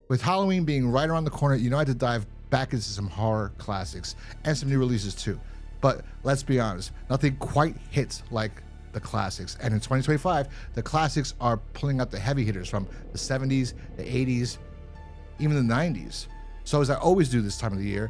With Halloween being right around the corner, you know I had to dive back into some horror classics and some new releases too. But let's be honest, nothing quite hits like the classics. And in 2025, the classics are pulling out the heavy hitters from the 70s, the 80s, even the 90s. So as I always do this time of the year,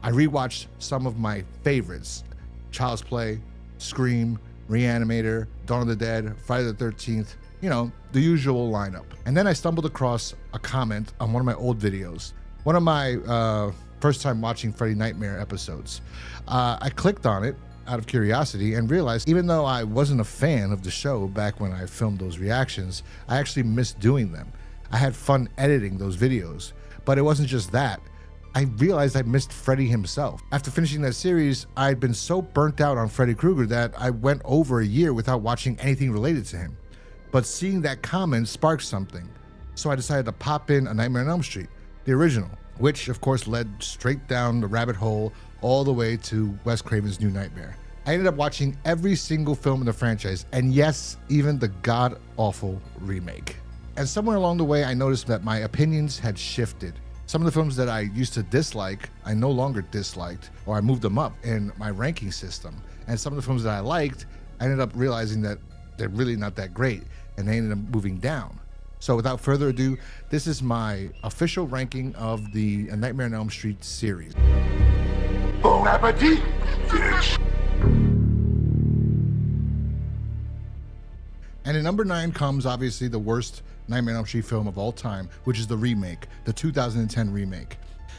I rewatched some of my favorites: Child's Play, Scream, Reanimator, Dawn of the Dead, Friday the 13th, you know, the usual lineup. And then I stumbled across a comment on one of my old videos, one of my first time watching Freddy Nightmare episodes. I clicked on it out of curiosity and realized even though I wasn't a fan of the show back when I filmed those reactions, I actually missed doing them. I had fun editing those videos, but it wasn't just that. I realized I missed Freddy himself. After finishing that series, I'd been so burnt out on Freddy Krueger that I went over a year without watching anything related to him. But seeing that comment sparked something. So I decided to pop in A Nightmare on Elm Street, the original, which of course led straight down the rabbit hole all the way to Wes Craven's New Nightmare. I ended up watching every single film in the franchise, and yes, even the god-awful remake. And somewhere along the way, I noticed that my opinions had shifted. Some of the films that I used to dislike, I no longer disliked, or I moved them up in my ranking system. And some of the films that I liked, I ended up realizing that they're really not that great, and they ended up moving down. So without further ado, this is my official ranking of the A Nightmare on Elm Street series. Bon appetit, bitch. And in number 9 comes obviously the worst Nightmare on Elm Street film of all time, which is the remake, the 2010 remake.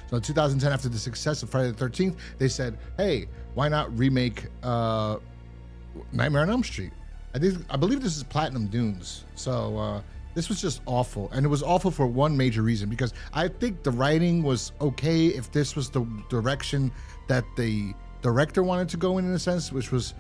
So in 2010, after the success of Friday the 13th, they said, hey, why not remake Nightmare on Elm Street? I believe this is Platinum Dunes. So this was just awful. And it was awful for one major reason, because I think the writing was okay if this was the direction that the director wanted to go in a sense, which was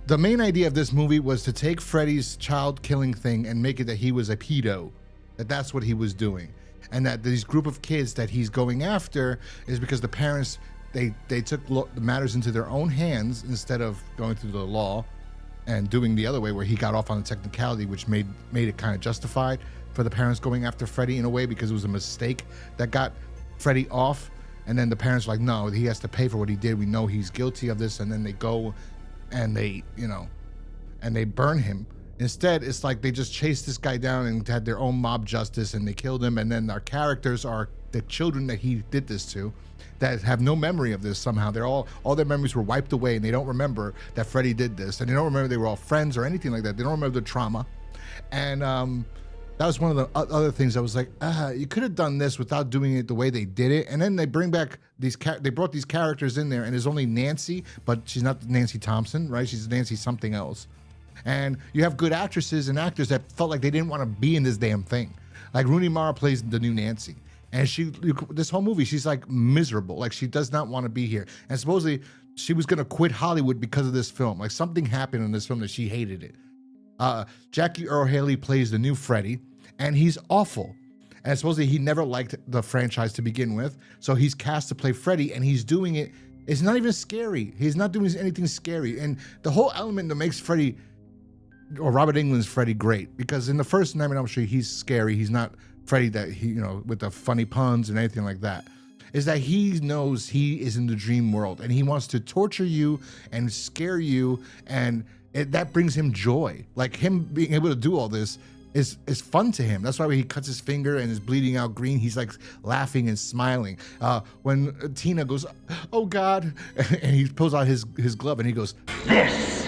the main idea of this movie was to take Freddy's child killing thing and make it that he was a pedo, that's what he was doing. And that these group of kids that he's going after is because the parents, they took the matters into their own hands instead of going through the law and doing the other way where he got off on the technicality, which made it kind of justified for the parents going after Freddy in a way, because it was a mistake that got Freddy off. And then the parents were like, no, he has to pay for what he did. We know he's guilty of this. And then they go and they, you know, and they burn him. Instead, it's like they just chased this guy down and had their own mob justice, and they killed him. And then our characters are the children that he did this to, that have no memory of this somehow. They're all their memories were wiped away, and they don't remember that Freddy did this, and they don't remember they were all friends or anything like that. They don't remember the trauma. And that was one of the other things I was like, you could have done this without doing it the way they did it. And then they bring back they brought these characters in there, and there's only Nancy, but she's not Nancy Thompson, right? She's Nancy something else. And you have good actresses and actors that felt like they didn't want to be in this damn thing. Like Rooney Mara plays the new Nancy. And this whole movie, she's like miserable. Like she does not want to be here. And supposedly she was going to quit Hollywood because of this film. Like something happened in this film that she hated it. Jackie Earle Haley plays the new Freddy, and he's awful. And supposedly he never liked the franchise to begin with. So he's cast to play Freddy, and he's doing it. It's not even scary. He's not doing anything scary. And the whole element that makes Freddy, or Robert Englund's Freddy, great, because in the first Nightmare on Elm Street, he's scary. He's not Freddy that he, you know, with the funny puns and anything like that. Is that he knows he is in the dream world, and he wants to torture you and scare you, and that brings him joy. Like him being able to do all this is fun to him. That's why when he cuts his finger and is bleeding out green, he's like laughing and smiling. When Tina goes, oh God, and he pulls out his glove and he goes, This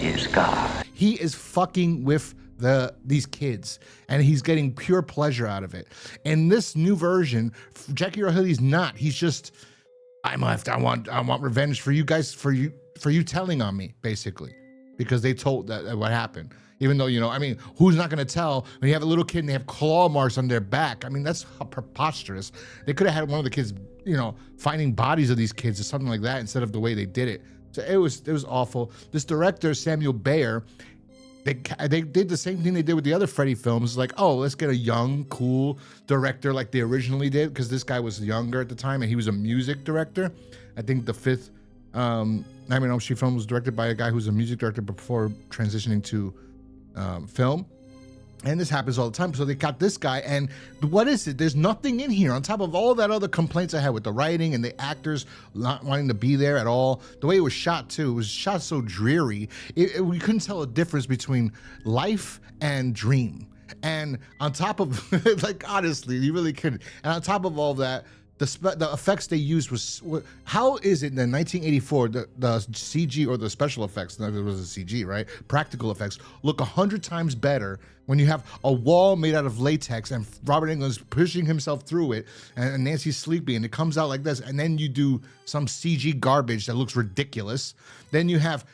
is God. He is fucking with these kids, and he's getting pure pleasure out of it. In this new version, Jackie Earle Haley's not. He's just, I want revenge for you guys, for you telling on me, basically, because they told that what happened. Even though, you know, I mean, who's not going to tell when you have a little kid and they have claw marks on their back? I mean, that's preposterous. They could have had one of the kids, you know, finding bodies of these kids or something like that instead of the way they did it. So it was awful. This director, Samuel Bayer, they did the same thing they did with the other Freddy films. Like, oh, let's get a young, cool director like they originally did, because this guy was younger at the time and he was a music director. I think the fifth Nightmare on Elm Street film was directed by a guy who's a music director before transitioning to film. And this happens all the time. So they got this guy, and what is it? There's nothing in here on top of all that other complaints I had with the writing and the actors not wanting to be there at all. The way it was shot too, it was shot so dreary. We couldn't tell a difference between life and dream. And on top of, like, honestly, you really couldn't. And on top of all that, the effects they used was, how is it in 1984 the CG or the special effects, it was a CG, right? Practical effects look 100 times better when you have a wall made out of latex and Robert Englund's pushing himself through it and Nancy's sleepy and it comes out like this, and then you do some CG garbage that looks ridiculous. Then you have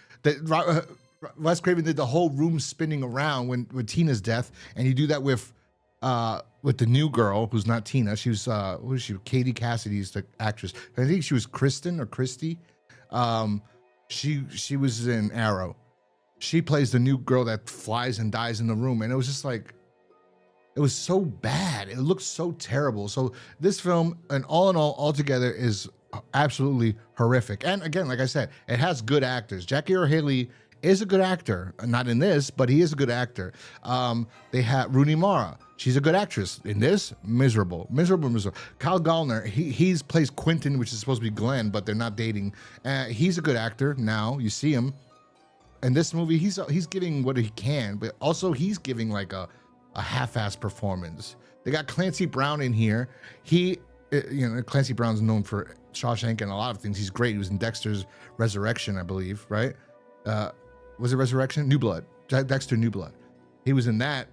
Wes Craven did the whole room spinning around with Tina's death, and you do that with the new girl who's not Tina. She was who is she? Katie Cassidy's the actress. I think she was Kristen or Christy. She was in Arrow. She plays the new girl that flies and dies in the room, and it was just like, it was so bad. It looked so terrible. So this film, and all in all, altogether, is absolutely horrific. And again, like I said, it has good actors. Jackie Earle Haley is a good actor, not in this, but he is a good actor. They had Rooney Mara. She's a good actress. In this, miserable. Kyle Gallner, he plays Quentin, which is supposed to be Glenn, but they're not dating. He's a good actor now. You see him. In this movie, he's giving what he can, but also he's giving like a half-assed performance. They got Clancy Brown in here. Clancy Brown's known for Shawshank and a lot of things. He's great. He was in Dexter's Resurrection, I believe, right? Was it Resurrection? New Blood. Dexter New Blood. He was in that.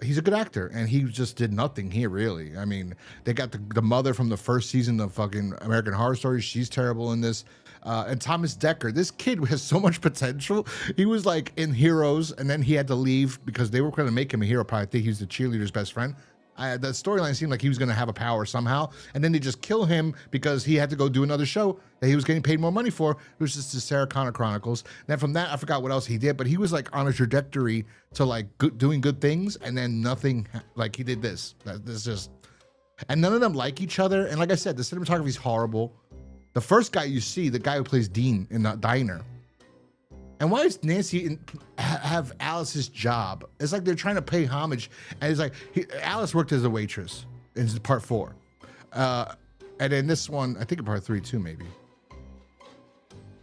He's a good actor, and he just did nothing here, really. I mean, they got the mother from the first season of fucking American Horror Story. She's terrible in this. And Thomas Dekker, this kid has so much potential. He was like in Heroes, and then he had to leave because they were going to make him a hero. Probably think he was the cheerleader's best friend. The storyline seemed like he was going to have a power somehow, and then they just kill him because he had to go do another show that he was getting paid more money for. It was just the Sarah Connor Chronicles. Then from that, I forgot what else he did, but he was like on a trajectory to like doing good things, and then nothing. Like he did this. This just, and none of them like each other. And like I said, the cinematography is horrible. The first guy you see, the guy who plays Dean in the diner. And why does Nancy have Alice's job? It's like they're trying to pay homage. And it's like, Alice worked as a waitress in part 4. And then this one, I think in part 3 too, maybe.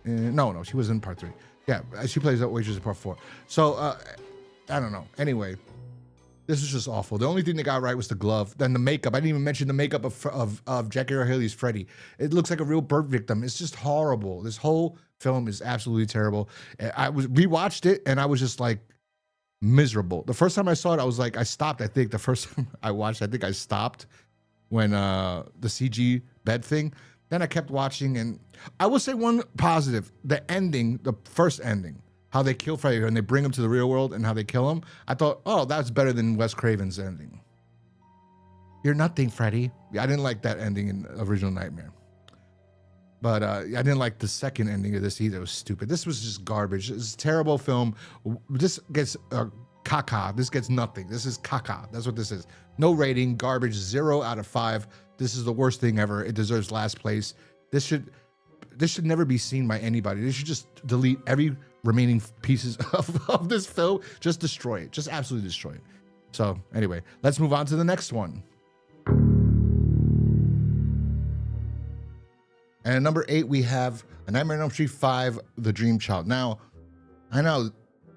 No, she was in part 3. Yeah, she plays a waitress in part 4. So, I don't know. Anyway, this is just awful. The only thing they got right was the glove. Then the makeup. I didn't even mention the makeup of Jackie Earle Haley's Freddy. It looks like a real bird victim. It's just horrible. This whole film is absolutely terrible. I rewatched it, and I was just like miserable. The first time I saw it, I was like, I stopped. I think the first time I watched, I think I stopped when the CG bed thing. Then I kept watching, and I will say one positive: the ending, the first ending. How they kill Freddy and they bring him to the real world and how they kill him. I thought, oh, that's better than Wes Craven's ending. You're nothing, Freddy. Yeah, I didn't like that ending in Original Nightmare. But I didn't like the second ending of this either. It was stupid. This was just garbage. It's a terrible film. This gets caca. This gets nothing. This is caca. That's what this is. No rating, garbage, 0 out of 5. This is the worst thing ever. It deserves last place. This should never be seen by anybody. They should just delete every remaining pieces of this film. Just destroy it. Just absolutely destroy it. So anyway, let's move on to the next one. And at number 8, we have A Nightmare on Elm Street 5, The Dream Child. Now, I know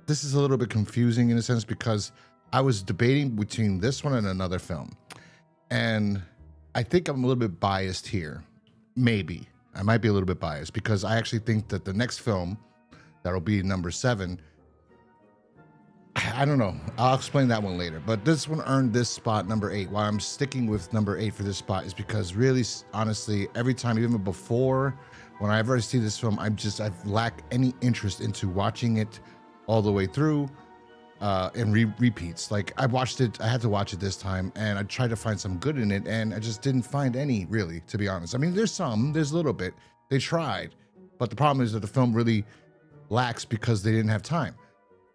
this is a little bit confusing in a sense because I was debating between this one and another film. And I think I'm a little bit biased here. Maybe. I might be a little bit biased because I actually think that the next film, that'll be number 7, I don't know. I'll explain that one later. But this one earned this spot, number 8. Why I'm sticking with number 8 for this spot is because really, honestly, every time, even before, when I ever see this film, I lack any interest into watching it all the way through and repeats. Like I watched it, I had to watch it this time, and I tried to find some good in it, and I just didn't find any, really, to be honest. I mean, there's a little bit. They tried, but the problem is that the film really lacks because they didn't have time.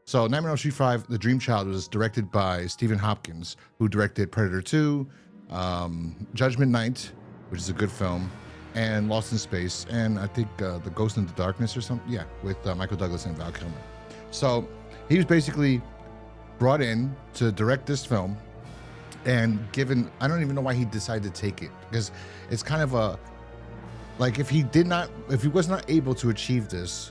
So Nightmare on Elm Street 5, The Dream Child was directed by Stephen Hopkins, who directed Predator 2, Judgment Night, which is a good film, and Lost in Space, and I think The Ghost in the Darkness or something. Yeah, with Michael Douglas and Val Kilmer. So he was basically brought in to direct this film, and given, I don't even know why he decided to take it, because it's kind of a, like, if he was not able to achieve this,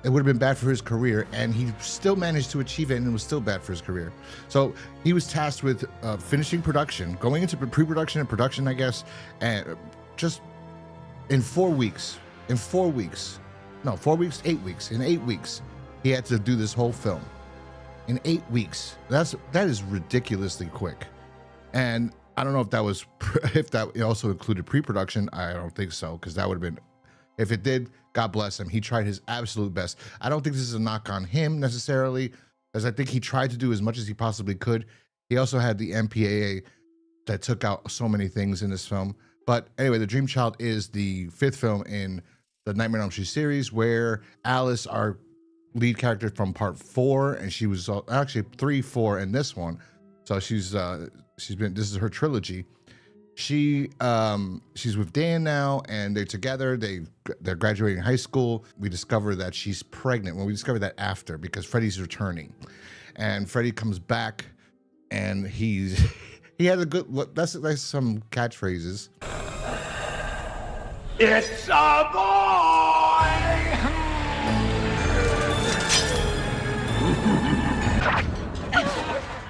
it would have been bad for his career, and he still managed to achieve it, and it was still bad for his career. So he was tasked with finishing production, going into pre-production and production, I guess, and just in 4 weeks, in 8 weeks, he had to do this whole film. In 8 weeks. That is ridiculously quick. And I don't know if that was, if that also included pre-production. I don't think so, because that would have been, if it did, God bless him. He tried his absolute best. I don't think this is a knock on him necessarily, as I think he tried to do as much as he possibly could. He also had the MPAA that took out so many things in this film. But anyway, The Dream Child is the 5th film in the Nightmare on Elm Street series, where Alice, our lead character from part 4, and she was actually 3, 4, and this one. So she's been, this is her trilogy. She's with Dan now, and they're together. They're graduating high school. We discover that she's pregnant. Well, we discover that after, because Freddy's returning, and Freddy comes back, and he has a good look. That's some catchphrases. It's a boy!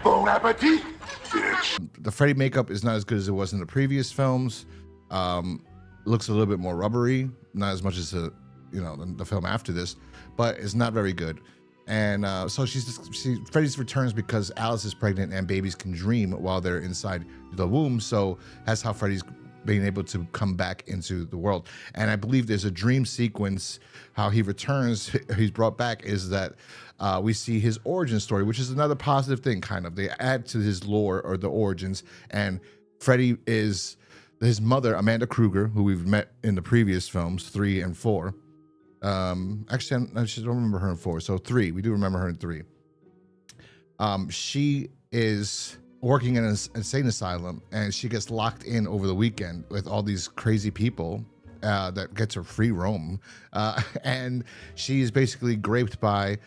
Bon appetit, bitch! The Freddy makeup is not as good as it was in the previous films. Looks a little bit more rubbery, not as much as the film after this, but it's not very good. And so Freddy's returns because Alice is pregnant and babies can dream while they're inside the womb. So that's how Freddy's being able to come back into the world. And I believe there's a dream sequence, how he returns, he's brought back, is that we see his origin story, which is another positive thing, kind of. They add to his lore, or the origins, and Freddy is his mother, Amanda Kruger, who we've met in the previous films, 3 and 4. Actually, I just don't remember her in 4, so 3, we do remember her in 3. She is working in an insane asylum, and she gets locked in over the weekend with all these crazy people that gets her free roam, and she's basically graped by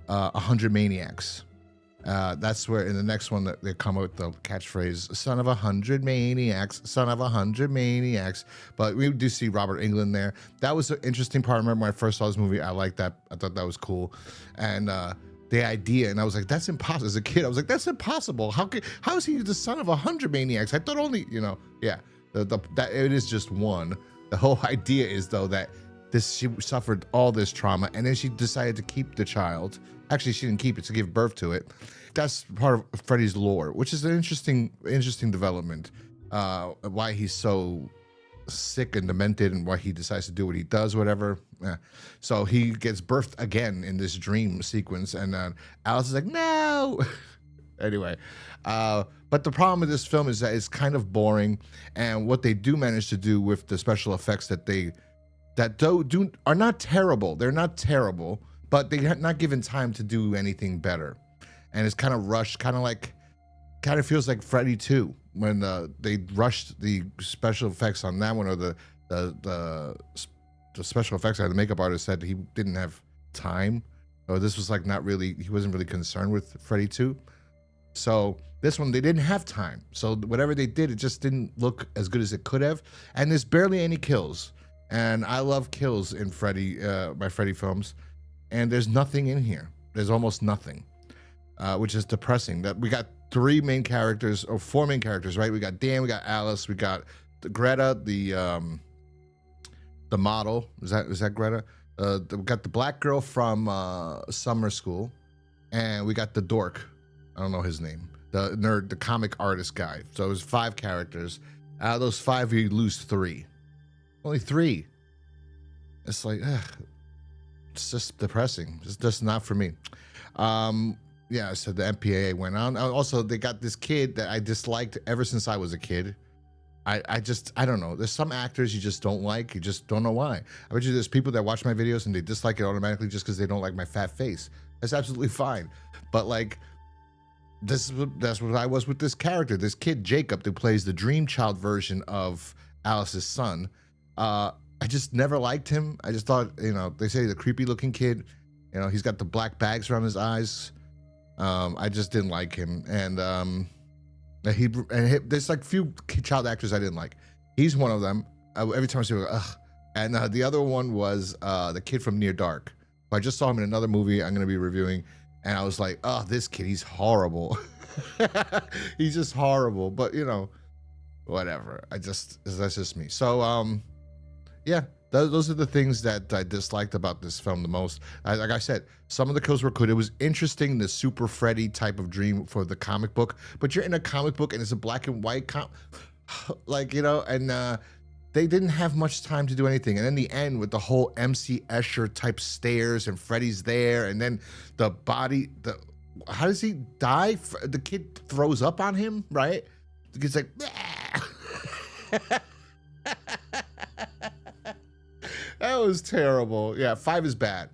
100 maniacs. That's where in the next one that they come out with the catchphrase, son of 100 maniacs, son of 100 maniacs. But we do see Robert Englund there. That was an interesting part. I remember when I first saw this movie, I liked that. I thought that was cool. And the idea, and I was like, that's impossible. As a kid, I was like, that's impossible. How is he the son of 100 maniacs? I thought only, yeah, that it is just one. The whole idea is, though, that she suffered all this trauma, and then she decided to keep the child. Actually, she didn't keep it, to give birth to it. That's part of Freddy's lore, which is an interesting development. Why he's so sick and demented, and why he decides to do what he does, whatever. Yeah. So he gets birthed again in this dream sequence, and Alice is like, no. Anyway, but the problem with this film is that it's kind of boring, and what they do manage to do with the special effects are not terrible. They're not terrible, but they have not given time to do anything better, and it's kind of rushed. Kind of feels like Freddy 2 when they rushed the special effects on that one, or the special effects guy, the makeup artist, said he didn't have time, or this was like not really, he wasn't really concerned with Freddy 2. So this one, they didn't have time. So whatever they did, it just didn't look as good as it could have. And there's barely any kills. And I love kills in my Freddy films. And there's nothing in here. There's almost nothing, which is depressing. That we got 4 main characters, right? We got Dan, we got Alice, we got Greta, the model. Is that Greta? We got the black girl from summer school, and we got the dork. I don't know his name. The nerd, the comic artist guy. So it was 5 characters. Out of those 5, you lose 3. Only 3. It's like, it's just depressing. It's just not for me. Yeah, so the MPAA went on. Also, they got this kid that I disliked ever since I was a kid. I don't know. There's some actors you just don't like. You just don't know why. I bet you there's people that watch my videos and they dislike it automatically just because they don't like my fat face. That's absolutely fine. But like, that's what I was with this character, this kid Jacob, who plays the Dream Child version of Alice's son. I just never liked him. I just thought, they say the creepy looking kid, he's got the black bags around his eyes. I just didn't like him, and there's like few child actors I didn't like. He's one of them. Every time I see him, ugh. And the other one was the kid from Near Dark. I just saw him in another movie I'm going to be reviewing, and I was like, oh, this kid, he's horrible. He's just horrible. But you know, whatever. That's just me. So yeah, those are the things that I disliked about this film the most. Like I said, some of the kills were good. It was interesting, the Super Freddy type of dream for the comic book, but you're in a comic book and it's a black and white like, you know, and they didn't have much time to do anything. And then the end with the whole MC Escher type stairs and Freddy's there, and then the body, how does he die? The kid throws up on him, right? The kid's like, that was terrible. Yeah, 5 is bad.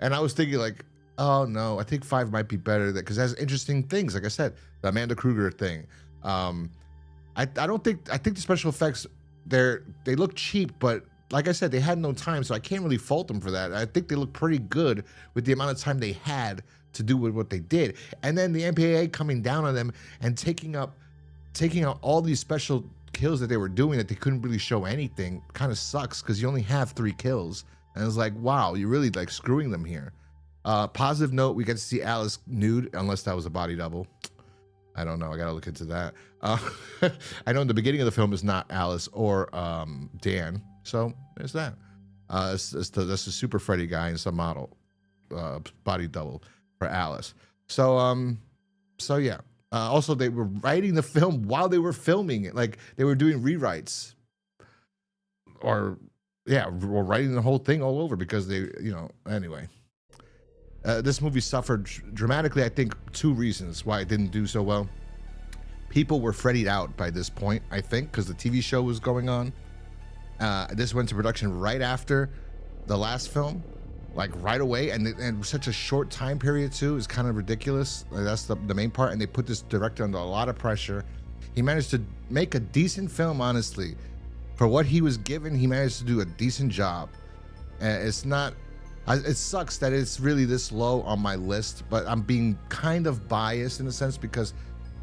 And I was thinking like, oh no, I think 5 might be better because it has interesting things. Like I said, the Amanda Kruger thing. I think the special effects, they look cheap, but like I said, they had no time, so I can't really fault them for that. I think they look pretty good with the amount of time they had to do with what they did. And then the MPAA coming down on them and taking out all these special kills that they were doing that they couldn't really show anything kind of sucks because you only have 3 kills. And it's like, wow, you're really like screwing them here. Positive note, we get to see Alice nude, unless that was a body double. I don't know. I gotta look into that. I know in the beginning of the film is not Alice or Dan, so there's that. That's the Super Freddy guy and some model body double for Alice. So yeah. Also, they were writing the film while they were filming it, like they were doing rewrites, or writing the whole thing all over because they, you know. Anyway. This movie suffered dramatically. I think 2 reasons why it didn't do so well. People were Freddy'd out by this point, I think, because the TV show was going on. This went to production right after the last film, like right away, and such a short time period too is kind of ridiculous. That's the main part, and they put this director under a lot of pressure. He managed to make a decent film, honestly. For what he was given, he managed to do a decent job. It's not... It sucks that it's really this low on my list, but I'm being kind of biased in a sense because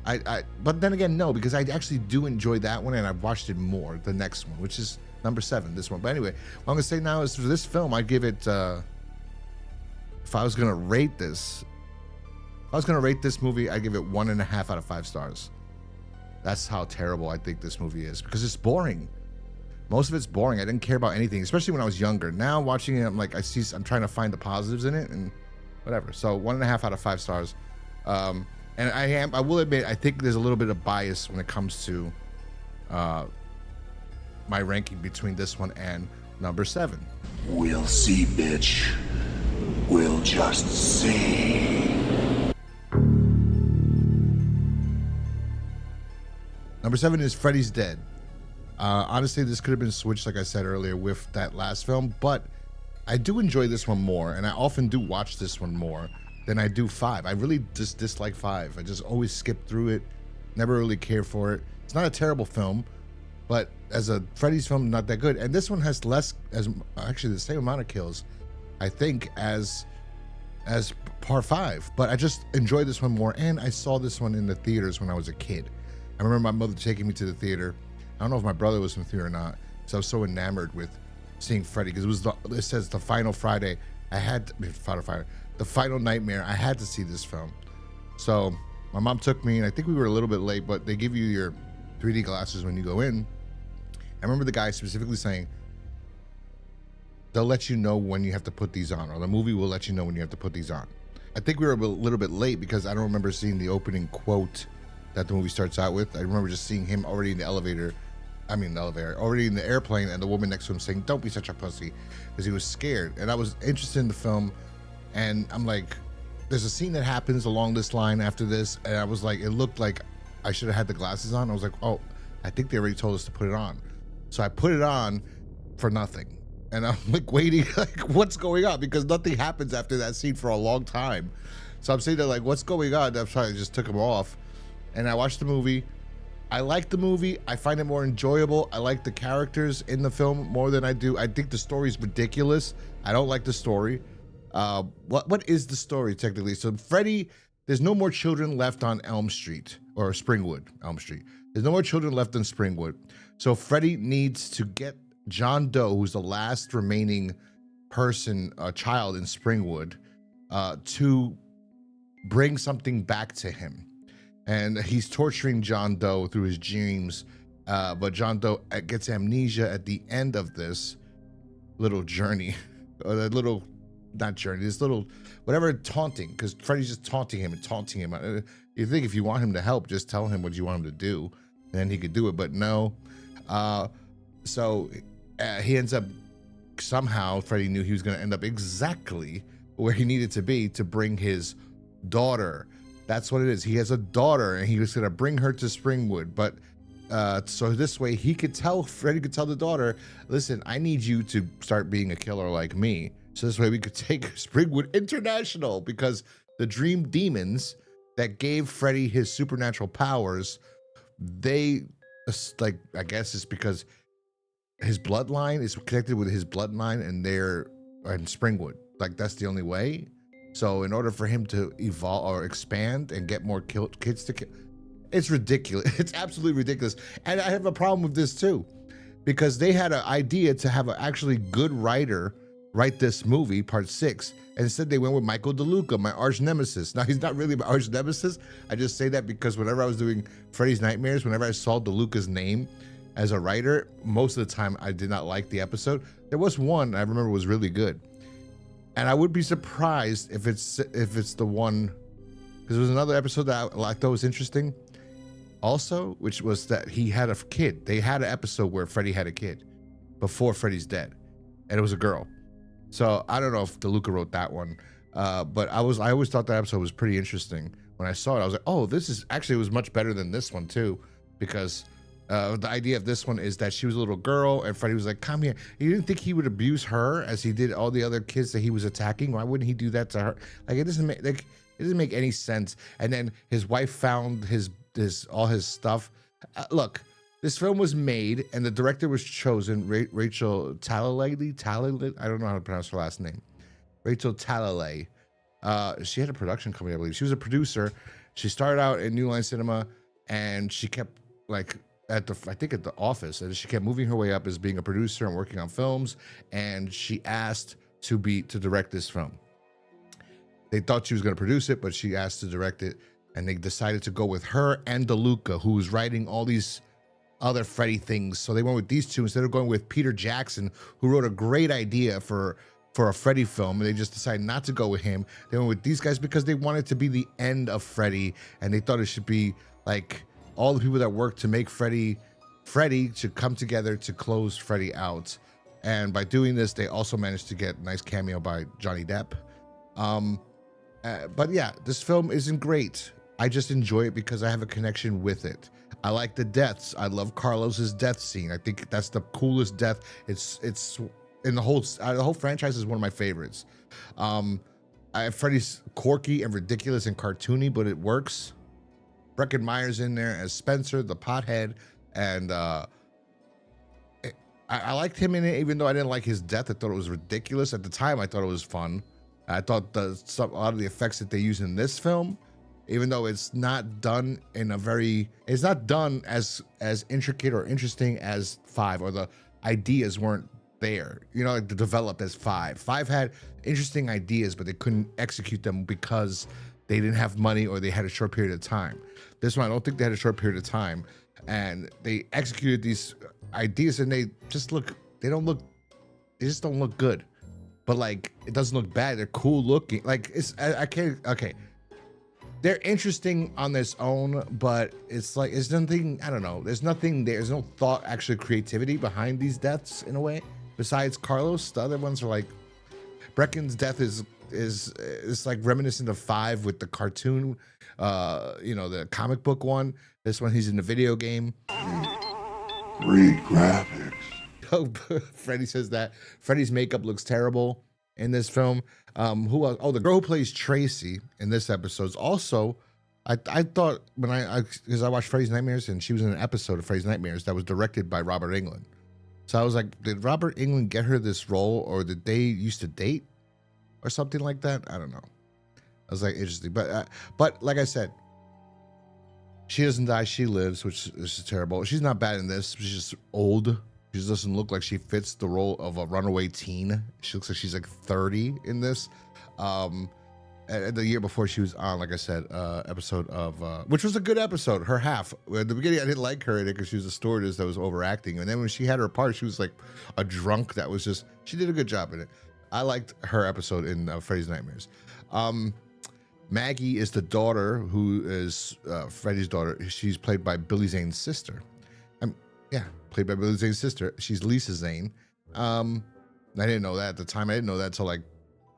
but then again, no, because I actually do enjoy that one and I've watched it more, the next one, which is number 7, this one. But anyway, what I'm gonna say now is for this film, I'd give it, if I was gonna rate this movie, I'd give it 1.5 out of 5 stars. That's how terrible I think this movie is because it's boring. Most of it's boring. I didn't care about anything, especially when I was younger. Now watching it, I'm like, I'm trying to find the positives in it and whatever. So 1.5 out of 5 stars. And I will admit, I think there's a little bit of bias when it comes to my ranking between this one and number 7. We'll see, bitch. We'll just see. Number 7 is Freddy's Dead. Honestly, this could have been switched, like I said earlier, with that last film, but I do enjoy this one more, and I often do watch this one more than I do 5. I really just dislike 5. I just always skip through it, never really care for it. It's not a terrible film, but as a Freddy's film, not that good. And this one has actually the same amount of kills, I think, as Part 5. But I just enjoy this one more, and I saw this one in the theaters when I was a kid. I remember my mother taking me to the theater. I don't know if my brother was from the theater or not, so I was so enamored with seeing Freddy because it says the final Friday. The final nightmare. I had to see this film. So my mom took me, and I think we were a little bit late, but they give you your 3D glasses when you go in. I remember the guy specifically saying, they'll let you know when you have to put these on, or the movie will let you know when you have to put these on. I think we were a little bit late because I don't remember seeing the opening quote that the movie starts out with. I remember just seeing him already in the already in the airplane, and the woman next to him saying, "Don't be such a pussy," because he was scared. And I was interested in the film, and I'm like, there's a scene that happens along this line after this, and I was like, it looked like I should have had the glasses on. I was like, oh, I think they already told us to put it on. So I put it on for nothing. And I'm like waiting, like, what's going on? Because nothing happens after that scene for a long time. So I'm sitting there like, what's going on? That's why I just took them off. And I watched the movie. I like the movie. I find it more enjoyable. I like the characters in the film more than I do. I think the story's ridiculous. I don't like the story. What is the story technically? So Freddy there's no more children left on Elm Street or Springwood, Elm Street. There's no more children left in Springwood. So Freddy needs to get John Doe, who's the last remaining person, child in Springwood, to bring something back to him. And he's torturing John Doe through his dreams. But John Doe gets amnesia at the end of this little journey, or that little, not journey, this little, whatever, taunting, because Freddy's just taunting him and taunting him. You think if you want him to help, just tell him what you want him to do, and then he could do it, but no. So he ends up, somehow, Freddy knew he was going to end up exactly where he needed to be to bring his daughter. That's what it is. He has a daughter, and he was going to bring her to Springwood, but so this way Freddy could tell the daughter, listen, I need you to start being a killer like me. So this way we could take Springwood international, because the dream demons that gave Freddy his supernatural powers, they, like, I guess it's because his bloodline is connected with his bloodline, and they're in Springwood. Like, that's the only way. So in order for him to evolve or expand and get more kids to kill, it's ridiculous. It's absolutely ridiculous. And I have a problem with this too, because they had an idea to have an actually good writer write this movie, part 6, and instead they went with Michael DeLuca, my arch nemesis. Now, he's not really my arch nemesis. I just say that because whenever I was doing Freddy's Nightmares, whenever I saw DeLuca's name as a writer, most of the time I did not like the episode. There was one I remember was really good, and I would be surprised if it's the one, because there was another episode that I thought was interesting also, which was that he had a kid. They had an episode where Freddy had a kid before Freddy's dead, and it was a girl. So I don't know if DeLuca wrote that one, but I always thought that episode was pretty interesting. When I saw it, I was like, oh, this is actually, it was much better than this one too, because the idea of this one is that she was a little girl, and Freddy was like, come here. He didn't think he would abuse her as he did all the other kids that he was attacking. Why wouldn't he do that to her? Like, it doesn't make any sense. And then his wife found all his stuff. Look, this film was made, and the director was chosen, Rachel Talalay. I don't know how to pronounce her last name. Rachel Talalay. She had a production company, I believe. She was a producer. She started out in New Line Cinema, and she kept, like, at the office, and she kept moving her way up as being a producer and working on films. And she asked to direct this film. They thought she was going to produce it, but she asked to direct it, and they decided to go with her and DeLuca, who was writing all these other Freddy things. So they went with these two instead of going with Peter Jackson, who wrote a great idea for a Freddy film, and they just decided not to go with him. They went with these guys because they wanted to be the end of Freddy, and they thought it should be like all the people that worked to make Freddy should come together to close Freddy out. And by doing this, they also managed to get a nice cameo by Johnny Depp. But yeah, this film isn't great. I just enjoy it because I have a connection with it. I like the deaths. I love Carlos's death scene. I think that's the coolest death. It's in the whole franchise is one of my favorites. Freddy's quirky and ridiculous and cartoony, but it works. Breckin Meyer's in there as Spencer, the pothead, and I liked him in it, even though I didn't like his death. I thought it was ridiculous. At the time, I thought it was fun. I thought a lot of the effects that they use in this film, even though it's not done it's not done as intricate or interesting as 5, or the ideas weren't there, like developed as 5. 5 had interesting ideas, but they couldn't execute them because they didn't have money or they had a short period of time. This one, I don't think they had a short period of time, and they executed these ideas, and they just don't look good. But like, it doesn't look bad. They're cool looking. Like, okay. They're interesting on their own, but it's like, it's nothing, I don't know. There's no thought, actually creativity behind these deaths in a way. Besides Carlos, the other ones are like, Breckin's death is like reminiscent of 5 with the cartoon, the comic book one. This one, he's in the video game. Great graphics. Oh, Freddy says that. Freddy's makeup looks terrible in this film. Who else? Oh, the girl who plays Tracy in this episode is also, I thought because I watched Freddy's Nightmares, and she was in an episode of Freddy's Nightmares that was directed by Robert Englund. So I was like, did Robert Englund get her this role, or did they used to date or something like that? I don't know. I was like, interesting. But like I said, she doesn't die, she lives, which is terrible. She's not bad in this. She's just old. She just doesn't look like she fits the role of a runaway teen. She looks like she's like 30 in this. And the year before she was on, like I said, episode of, which was a good episode, her half. At the beginning, I didn't like her in it because she was a stewardess that was overacting. And then when she had her part, she was like a drunk that was just, she did a good job in it. I liked her episode in Freddy's Nightmares. Maggie is the daughter who is Freddy's daughter. She's played by Billy Zane's sister. Played by Billy Zane's sister. She's Lisa Zane. I didn't know that at the time. I didn't know that until like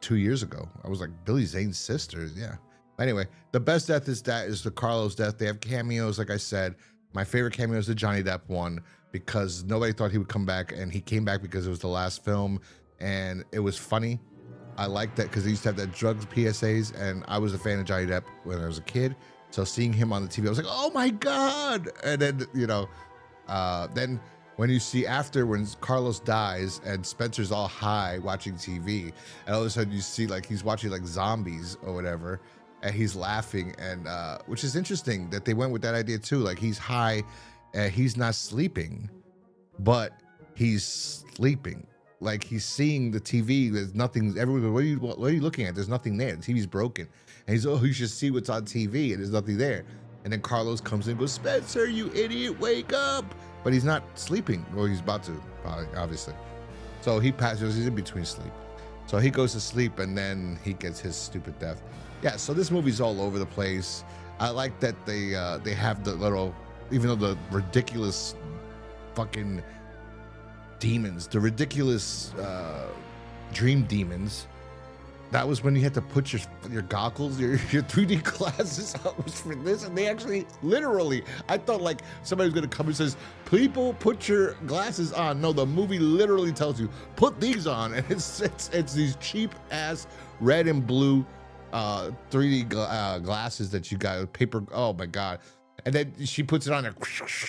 2 years ago. I was like, Billy Zane's sister. Yeah. Anyway, the best death is the Carlos death. They have cameos, like I said. My favorite cameo is the Johnny Depp one because nobody thought he would come back, and he came back because it was the last film, and it was funny. I liked that because they used to have that drugs PSAs, and I was a fan of Johnny Depp when I was a kid. So seeing him on the TV, I was like, oh my God. And then, then when you see after when Carlos dies and Spencer's all high watching TV, and all of a sudden you see like he's watching like zombies or whatever, and he's laughing, and which is interesting that they went with that idea too. Like he's high and he's not sleeping, but he's sleeping. Like he's seeing the TV. There's nothing. Everyone, what are you looking at? There's nothing there. The TV's broken. And he's, oh, you should see what's on TV. And there's nothing there. And then Carlos comes in and goes, Spencer, you idiot, wake up. But he's not sleeping. Well, he's about to, probably, obviously. So he passes. He's in between sleep. So he goes to sleep, and then he gets his stupid death. Yeah. So this movie's all over the place. I like that they have the little, even though the ridiculous fucking demons, the ridiculous dream demons, that was when you had to put your goggles, your 3D glasses on for this, and they actually literally, I thought like somebody was gonna come and says, people put your glasses on. No, the movie literally tells you put these on, and it's these cheap ass red and blue 3D glasses that you got, paper. Oh my God. And then she puts it on and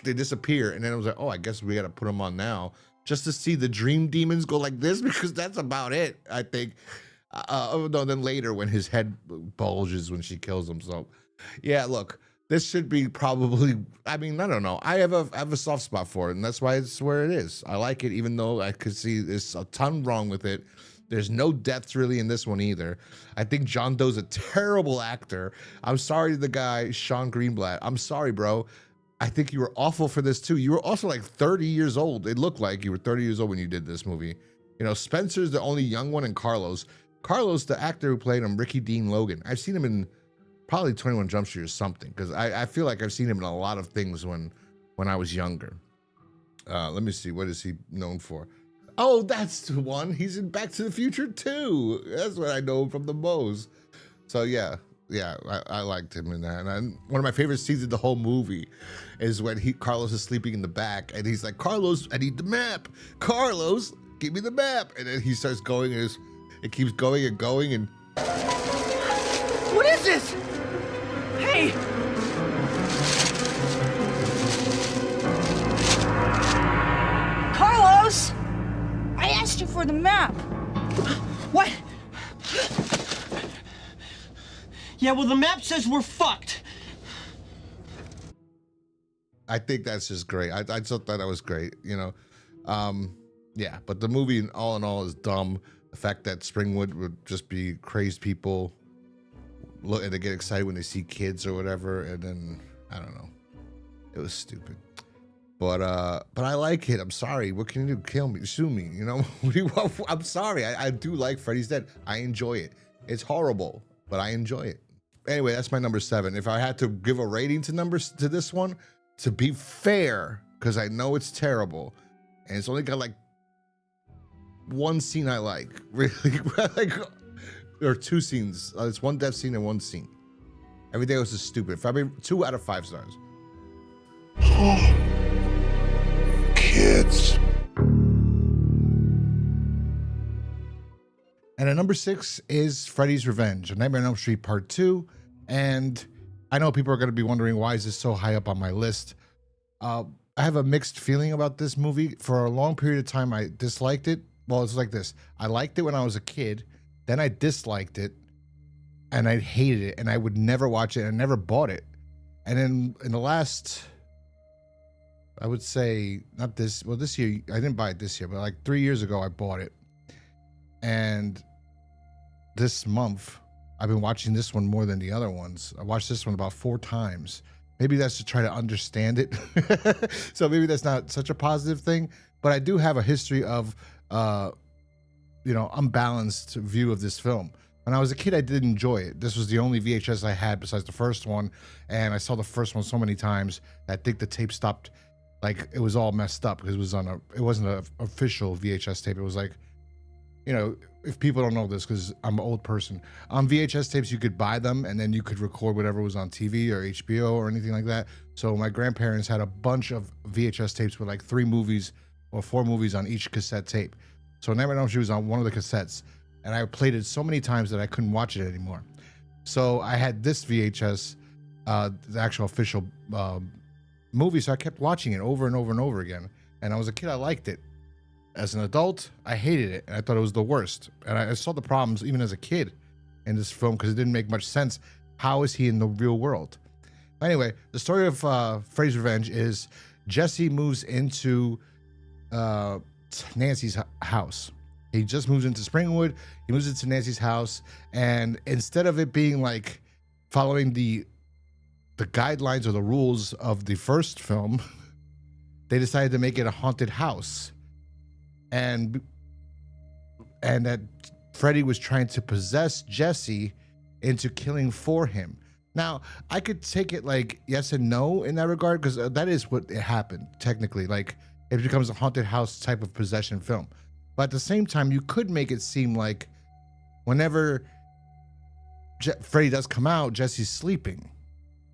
they disappear, and then I was like, oh, I guess we gotta put them on now just to see the dream demons go like this, because that's about it, I think. No, then later when his head bulges when she kills him. So yeah, look, this should be probably, I mean, I don't know. I have a soft spot for it, and that's why it's where it is. I like it, even though I could see there's a ton wrong with it. There's no deaths really in this one either. I think John Doe's a terrible actor. I'm sorry to the guy, Sean Greenblatt. I'm sorry, bro. I think you were awful for this too. You were also like 30 years old. It looked like you were 30 years old when you did this movie. You know, Spencer's the only young one, and Carlos, the actor who played him, Ricky Dean Logan. I've seen him in probably 21 Jump Street or something, because I feel like I've seen him in a lot of things when I was younger. Let me see. What is he known for? Oh, that's the one. He's in Back to the Future 2. That's what I know him from the most. So yeah, I liked him in that. And one of my favorite scenes in the whole movie is when Carlos is sleeping in the back, and he's like, Carlos, I need the map. Carlos, give me the map. And then he starts going, and it keeps going and going. And what is this? Hey! Carlos! I asked you for the map. What? Yeah, well, the map says we're fucked. I think that's just great. I just thought that was great, you know. Yeah, but the movie all in all is dumb. The fact that Springwood would just be crazed people look and they get excited when they see kids or whatever, and then I don't know. It was stupid. But I like it. I'm sorry. What can you do? Kill me, sue me, you know? I'm sorry. I do like Freddy's Dead. I enjoy it. It's horrible, but I enjoy it. Anyway, that's my number 7. If I had to give a rating to this one, to be fair, because I know it's terrible, and it's only got like one scene I like, really, like, or 2 scenes. It's one death scene and 1 scene. Everything else is stupid. Probably 2 out of 5 stars. Kids. And at number 6 is Freddy's Revenge, A Nightmare on Elm Street Part 2. And I know people are going to be wondering, why is this so high up on my list? I have a mixed feeling about this movie. For a long period of time, I disliked it. Well, it's like this. I liked it when I was a kid. Then I disliked it. and I hated it, and I would never watch it, and I never bought it. And then in the last, I would say, not this, well, this year, I didn't buy it this year, but like 3 years ago, I bought it. And this month, I've been watching this one more than the other ones. I watched this one about 4 times. Maybe that's to try to understand it. So maybe that's not such a positive thing, but I do have a history of, unbalanced view of this film. When I was a kid, I did enjoy it. This was the only VHS I had besides the first one, and I saw the first one so many times that I think the tape stopped, like it was all messed up because it wasn't an official VHS tape. It was like, if people don't know this, because I'm an old person, on VHS tapes you could buy them and then you could record whatever was on TV or HBO or anything like that. So my grandparents had a bunch of VHS tapes with like 3 movies or 4 movies on each cassette tape. So Nightmare on Elm Street was on one of the cassettes, and I played it so many times that I couldn't watch it anymore. So I had this VHS, the actual official movie, so I kept watching it over and over and over again. And I was a kid, I liked it. As an adult, I hated it, and I thought it was the worst. And I saw the problems even as a kid in this film because it didn't make much sense. How is he in the real world? Anyway, the story of Freddy's Revenge is Jesse moves into Nancy's house. He just moves into Springwood. He moves into Nancy's house, and instead of it being like following the guidelines or the rules of the first film, they decided to make it a haunted house. And that Freddy was trying to possess Jesse into killing for him. Now, I could take it like yes and no in that regard, because that is what it happened, technically. Like, it becomes a haunted house type of possession film. But at the same time, you could make it seem like whenever Freddy does come out, Jesse's sleeping.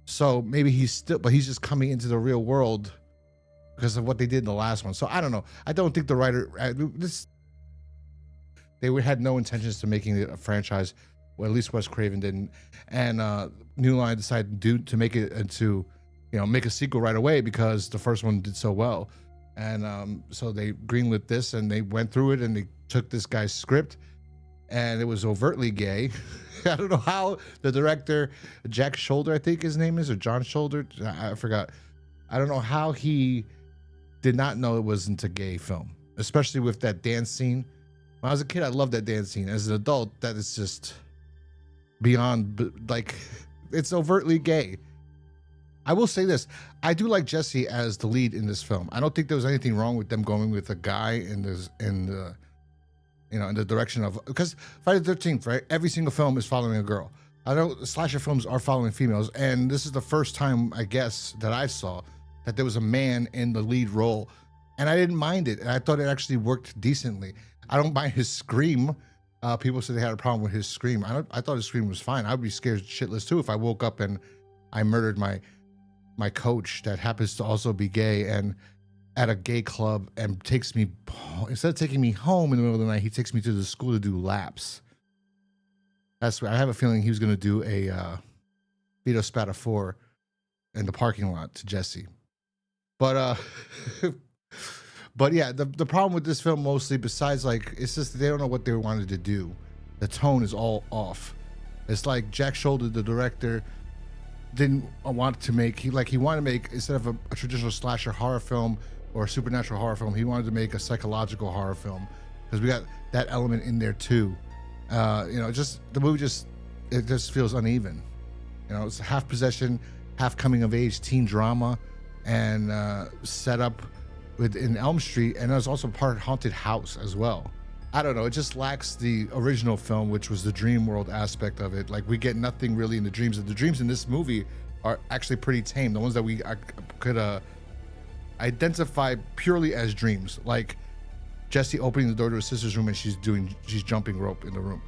So maybe he's just coming into the real world because of what they did in the last one. So I don't know. I don't think the writer, they had no intentions to making it a franchise. Well, at least Wes Craven didn't. And New Line decided to make it into, make a sequel right away because the first one did so well. And so they greenlit this, and they went through it, and they took this guy's script, and it was overtly gay. I don't know how the director, Jack Shoulder, I think his name is, or John Shoulder, I forgot. I don't know how he did not know it wasn't a gay film, especially with that dance scene. When I was a kid, I loved that dance scene. As an adult, that is just beyond, like, it's overtly gay. I will say this. I do like Jesse as the lead in this film. I don't think there was anything wrong with them going with a guy in the direction of, because Friday the 13th, right? Every single film is following a girl. I know slasher films are following females, and this is the first time, I guess, that I saw that there was a man in the lead role, and I didn't mind it, and I thought it actually worked decently. I don't mind his scream. People said they had a problem with his scream. I thought his scream was fine. I'd be scared shitless too if I woke up and I murdered my coach that happens to also be gay and at a gay club, and takes me, instead of taking me home in the middle of the night, he takes me to the school to do laps. That's what I have a feeling he was going to do a Vito Spada 4 in the parking lot to Jesse. But but yeah, the problem with this film mostly, besides like, it's just they don't know what they wanted to do. The tone is all off. It's like Jack Shoulder, the director, didn't want to make, he wanted to make, instead of a traditional slasher horror film or a supernatural horror film, he wanted to make a psychological horror film, because we got that element in there too. Just the movie it just feels uneven. It's half possession, half coming of age teen drama, and set up in Elm Street, and there's also part haunted house as well. I don't know, it just lacks the original film, which was the dream world aspect of it. Like, we get nothing really in the dreams. The dreams in this movie are actually pretty tame. The ones that we could identify purely as dreams, like Jesse opening the door to her sister's room and she's jumping rope in the room,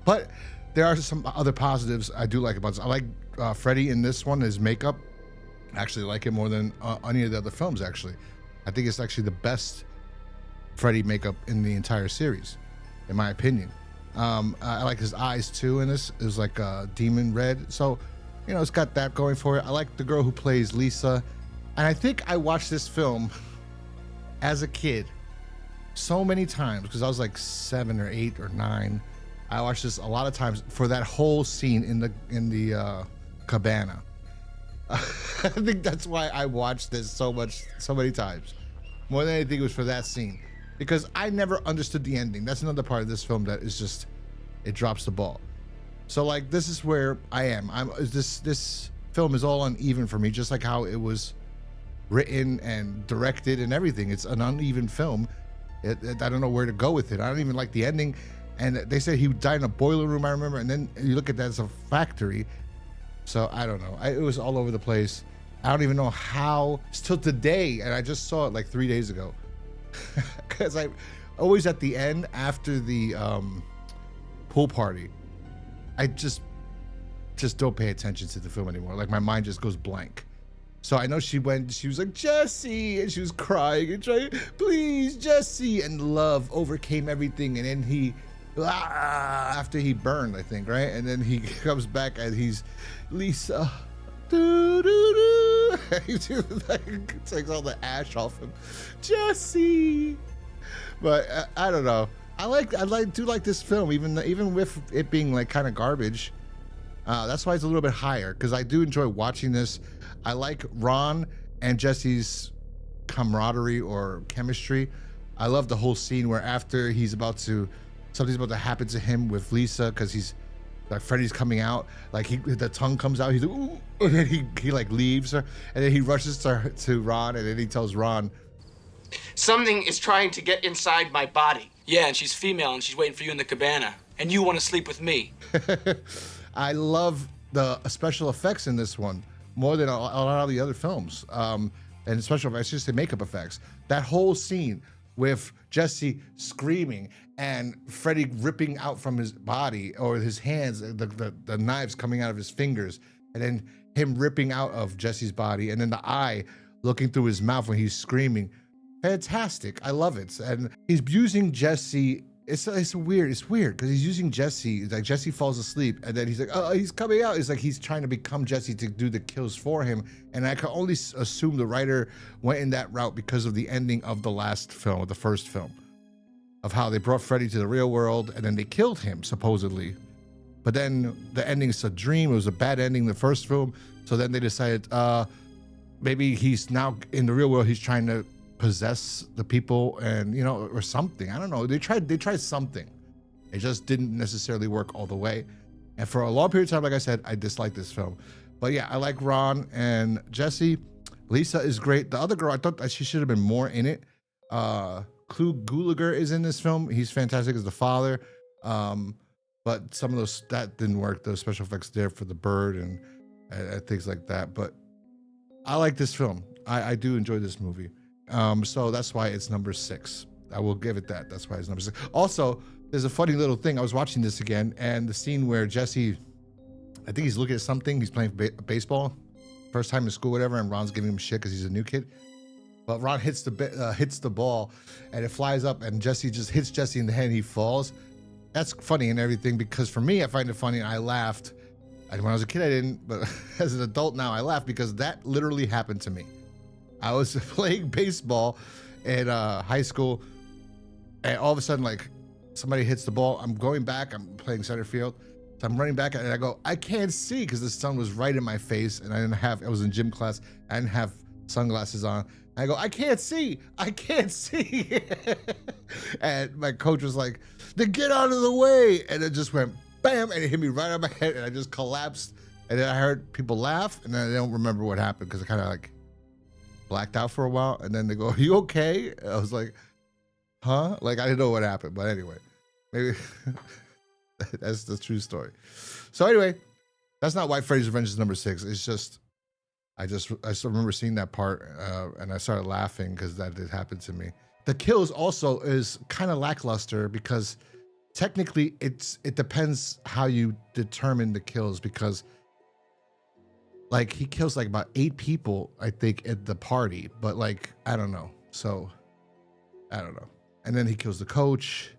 but there are some other positives I do like about this. I like Freddy in this one, his makeup. I actually like it more than any of the other films. Actually, I think it's actually the best Freddy makeup in the entire series, in my opinion. I like his eyes too in this. It was like demon red, so it's got that going for it. I like the girl who plays Lisa, and I think I watched this film as a kid so many times because I was like 7 or 8 or 9. I watched this a lot of times for that whole scene in the cabana. I think that's why I watched this so many times. More than anything, it was for that scene, because I never understood the ending. That's another part of this film that is just, it drops the ball. So like, this is where I am. This film is all uneven for me, just like how it was written and directed and everything. It's an uneven film. I don't know where to go with it. I don't even like the ending. And they said he died in a boiler room, I remember. And then you look at that as a factory. So I don't know. It was all over the place. I don't even know how, still today. And I just saw it like 3 days ago. Because I always at the end, after the pool party, I just don't pay attention to the film anymore. Like my mind just goes blank. So I know she was like, Jesse, and she was crying and trying, please, Jesse, and love overcame everything. And then after he burned, I think, right? And then he comes back and he's, Lisa, do do do. He takes all the ash off him, Jesse. But I don't know. I do like this film, even with it being like kind of garbage. That's why it's a little bit higher, because I do enjoy watching this. I like Ron and Jesse's camaraderie or chemistry. I love the whole scene where after something's about to happen to him with Lisa, because he's like, Freddy's coming out, like the tongue comes out, he's like, ooh, and then he like leaves her, and then he rushes to Ron, and then he tells Ron, something is trying to get inside my body. Yeah, and she's female, and she's waiting for you in the cabana, and you want to sleep with me. I love the special effects in this one more than a lot of the other films. And special effects, just the makeup effects. That whole scene with Jesse screaming and Freddy ripping out from his body or his hands, the knives coming out of his fingers, and then him ripping out of Jesse's body, and then the eye looking through his mouth when he's screaming. Fantastic. I love it. And he's using Jesse. It's weird because he's using Jesse. Like Jesse falls asleep, and then he's like, oh, he's coming out. It's like he's trying to become Jesse to do the kills for him. And I can only assume the writer went in that route because of the ending of the last film, of the first film, of how they brought Freddy to the real world and then they killed him supposedly. But then the ending's a dream. It was a bad ending, the first film. So then they decided maybe he's now in the real world. He's trying to possess the people, and or something. I don't know. They tried something. It just didn't necessarily work all the way. And for a long period of time, like I said, I disliked this film. But yeah, I like Ron and Jesse. Lisa is great. The other girl, I thought that she should have been more in it. Clu Gulager is in this film. He's fantastic as the father. But some of those, that didn't work. Those special effects there for the bird and things like that. But I like this film. I do enjoy this movie. So that's why it's number 6. I will give it that. That's why it's number 6. Also, there's a funny little thing. I was watching this again, and the scene where Jesse, I think he's looking at something. He's playing baseball, first time in school, whatever, and Ron's giving him shit because he's a new kid. But Ron hits the ball, and it flies up, and Jesse just hits Jesse in the head, and he falls. That's funny and everything, because for me, I find it funny, and I laughed. When I was a kid, I didn't, but as an adult now, I laugh because that literally happened to me. I was playing baseball in high school, and all of a sudden, like, somebody hits the ball. I'm going back. I'm playing center field. So I'm running back, and I go, I can't see, because the sun was right in my face, and I was in gym class. I didn't have sunglasses on. I go, I can't see. And my coach was like, then get out of the way. And it just went bam, and it hit me right on my head, and I just collapsed. And then I heard people laugh, and then I don't remember what happened because I kind of like blacked out for a while. And then they go, are you okay? I was like, huh? Like, I didn't know what happened. But anyway, maybe that's the true story. So anyway, that's not why Freddy's Revenge is number 6. It's just, I still remember seeing that part and I started laughing because that did happen to me. The kills also is kind of lackluster because technically it depends how you determine the kills, because like he kills like about 8 people, I think, at the party, but like, I don't know. So I don't know. And then he kills the coach.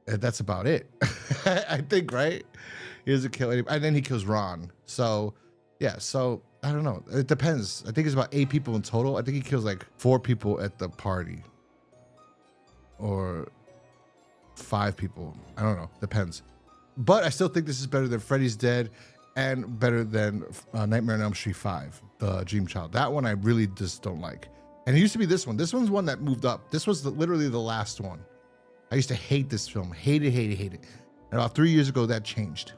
And that's about it. I think, right? He doesn't kill anybody. And then he kills Ron. So yeah, so I don't know. It depends. I think it's about 8 people in total. I think he kills like 4 people at the party. Or 5 people. I don't know. Depends. But I still think this is better than Freddy's Dead and better than Nightmare on Elm Street 5, the Dream Child. That one I really just don't like. And it used to be this one. This one's one that moved up. This was literally the last one. I used to hate this film. Hate it. And about 3 years ago, that changed.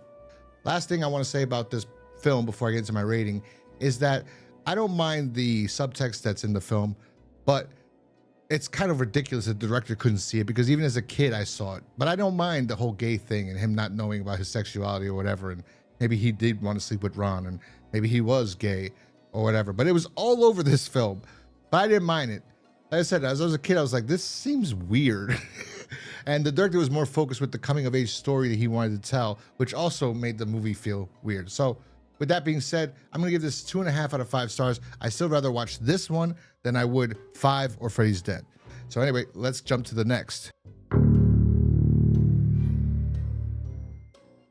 Last thing I want to say about this film before I get into my rating is that I don't mind the subtext that's in the film, but it's kind of ridiculous that the director couldn't see it, because even as a kid, I saw it. But I don't mind the whole gay thing and him not knowing about his sexuality or whatever. And maybe he did want to sleep with Ron, and maybe he was gay or whatever. But it was all over this film. But I didn't mind it. Like I said, as I was a kid, I was like, this seems weird. And the director was more focused with the coming of age story that he wanted to tell, which also made the movie feel weird. So with that being said, I'm gonna give this 2.5 out of 5 stars. I still rather watch this one than I would 5 or Freddy's Dead. So anyway, let's jump to the next.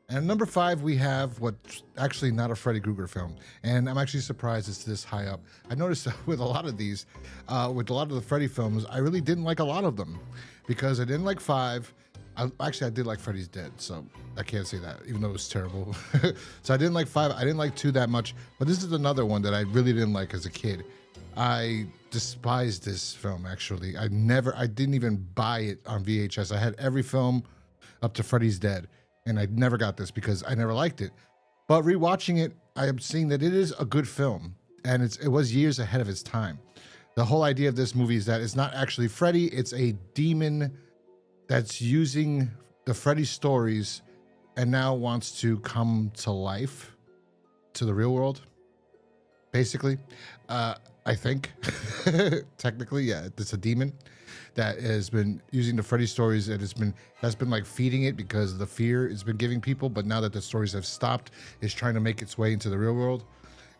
And number 5, we have what's actually not a Freddy Krueger film. And I'm actually surprised it's this high up. I noticed that with a lot of these, with a lot of the Freddy films, I really didn't like a lot of them because I didn't like 5. I did like Freddy's Dead, so I can't say that, even though it was terrible. So I didn't like 5. I didn't like 2 that much, but this is another one that I really didn't like as a kid. I despised this film, actually. I didn't even buy it on VHS. I had every film up to Freddy's Dead, and I never got this because I never liked it. But rewatching it, I am seeing that it is a good film, and it was years ahead of its time. The whole idea of this movie is that it's not actually Freddy, it's a demon that's using the Freddy stories and now wants to come to life, to the real world, basically. I think, technically, yeah, it's a demon that has been using the Freddy stories, and that's been like feeding it because of the fear it's been giving people. But now that the stories have stopped, it's trying to make its way into the real world.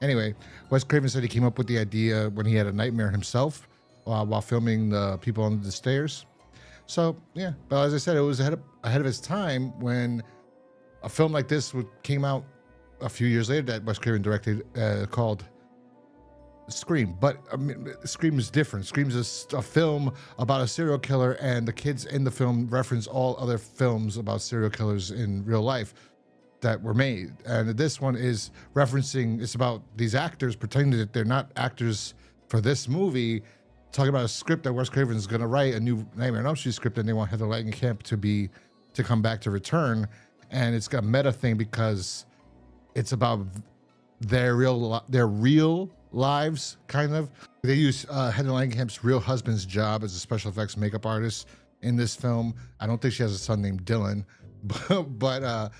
Anyway, Wes Craven said he came up with the idea when he had a nightmare himself while filming the people under the stairs. So yeah, but as I said, it was ahead of its time when a film like this came out a few years later that Wes Craven directed, called Scream. But I mean, Scream is different. Scream is a film about a serial killer, and the kids in the film reference all other films about serial killers in real life that were made. And this one is referencing, it's about these actors pretending that they're not actors for this movie, talking about a script that Wes Craven is going to write, a new Nightmare on Elm Street script, and they want Heather Langenkamp to come back to return. And it's got a meta thing because it's about their real lives, kind of. They use Heather Langenkamp's real husband's job as a special effects makeup artist in this film. I don't think she has a son named Dylan, but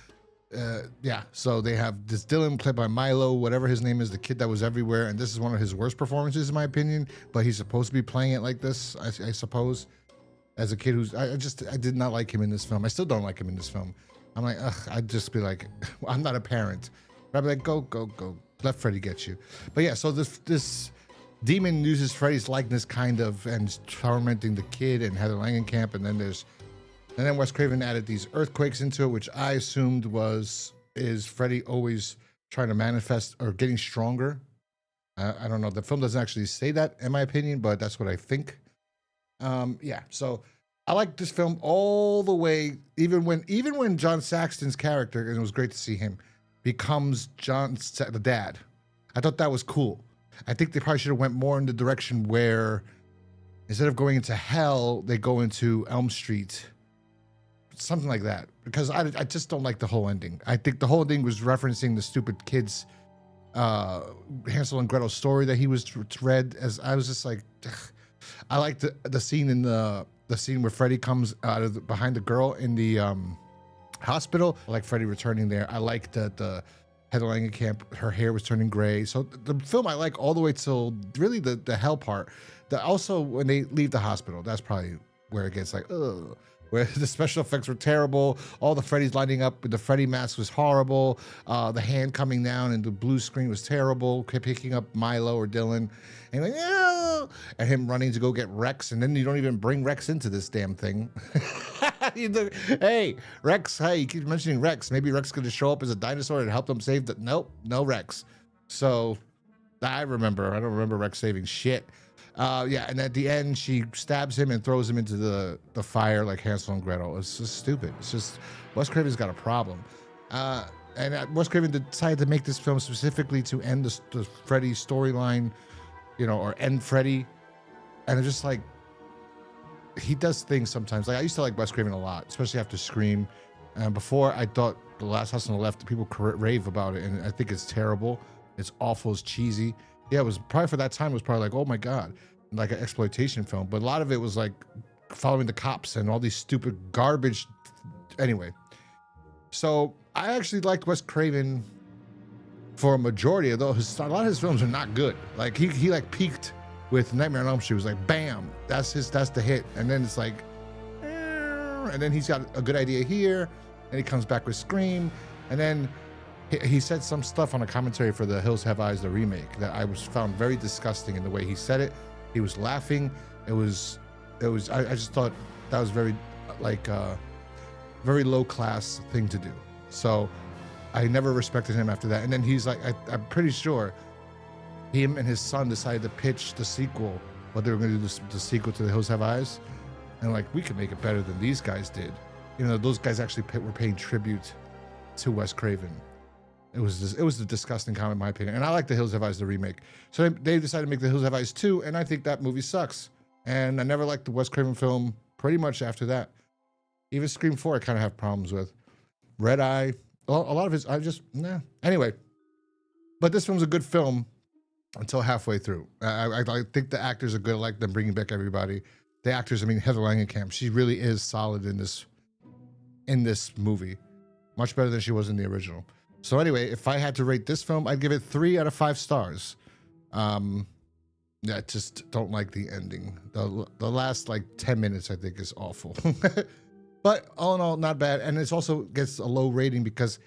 yeah. So they have this Dylan played by Milo, whatever his name is, the kid that was everywhere, and this is one of his worst performances in my opinion. But he's supposed to be playing it like this, I suppose. As a kid I did not like him in this film. I still don't like him in this film. I'm like, ugh. I'd just be like, I'm not a parent. But I'd be like, go. Let Freddy get you. But yeah, so this demon uses Freddy's likeness kind of and is tormenting the kid and Heather Langenkamp, and then Wes Craven added these earthquakes into it, which I assumed is Freddy always trying to manifest or getting stronger. I don't know. The film doesn't actually say that in my opinion, but that's what I think. Yeah, so I like this film all the way, even when John Saxton's character, and it was great to see him, becomes the dad. I thought that was cool. I think they probably should have went more in the direction where instead of going into hell, they go into Elm Street, something like that. Because I just don't like the whole ending. I think the whole thing was referencing the stupid kids, Hansel and Gretel story that he was read. As I was just like, ugh. I like the scene in the scene where Freddy comes out of behind the girl in the hospital. I like Freddy returning there. I like that the Heather Langenkamp, her hair was turning gray. So the film I like all the way till really the hell part. Also when they leave the hospital, that's probably where it gets like, ugh. Where the special effects were terrible. All the Freddys lighting up with the Freddy mask was horrible. The hand coming down and the blue screen was terrible. Picking up Milo or Dylan. And like, yeah, and him running to go get Rex. And then you don't even bring Rex into this damn thing. Hey, Rex, hey, you keep mentioning Rex. Maybe Rex could just show up as a dinosaur and help them save the, nope, no Rex. So I remember. I don't remember Rex saving shit. Yeah, and at the end, she stabs him and throws him into the fire like Hansel and Gretel. It's just stupid. It's just Wes Craven's got a problem. And Wes Craven decided to make this film specifically to end the Freddy storyline, you know, or end Freddy. And it's just like, he does things sometimes. Like, I used to like Wes Craven a lot, especially after Scream. And before, I thought The Last House on the Left, people rave about it, and I think it's terrible. It's awful. It's cheesy. Yeah, it was probably, for that time, it was probably like, oh my God, like an exploitation film. But a lot of it was like following the cops and all these stupid garbage. Anyway, so I actually liked Wes Craven for a majority, although a lot of his films are not good. Like he like peaked with Nightmare on Elm Street. It was like, bam, that's the hit. And then it's like, and then he's got a good idea here, and he comes back with Scream, and then he said some stuff on a commentary for The Hills Have Eyes, the remake, that I found very disgusting in the way he said it. He was laughing. I just thought that was very, like, very low class thing to do. So I never respected him after that. And then he's like, I'm pretty sure him and his son decided to pitch the sequel, what they were going to do, the sequel to The Hills Have Eyes. And like, we could make it better than these guys did. You know, those guys actually were paying tribute to Wes Craven. It was a disgusting comment, in my opinion. And I like The Hills Have Eyes, the remake. So they decided to make The Hills Have Eyes 2, and I think that movie sucks. And I never liked the Wes Craven film pretty much after that. Even Scream 4 I kind of have problems with. Red Eye, a lot of his, nah. Anyway, but this film's a good film until halfway through. I think the actors are good. I like them bringing back everybody. The actors, I mean, Heather Langenkamp, she really is solid in this movie. Much better than she was in the original. So anyway, if I had to rate this film, I'd give it 3 out of 5 stars. Yeah, just don't like the ending. The last like 10 minutes, I think, is awful. But all in all, not bad. And it also gets a low rating because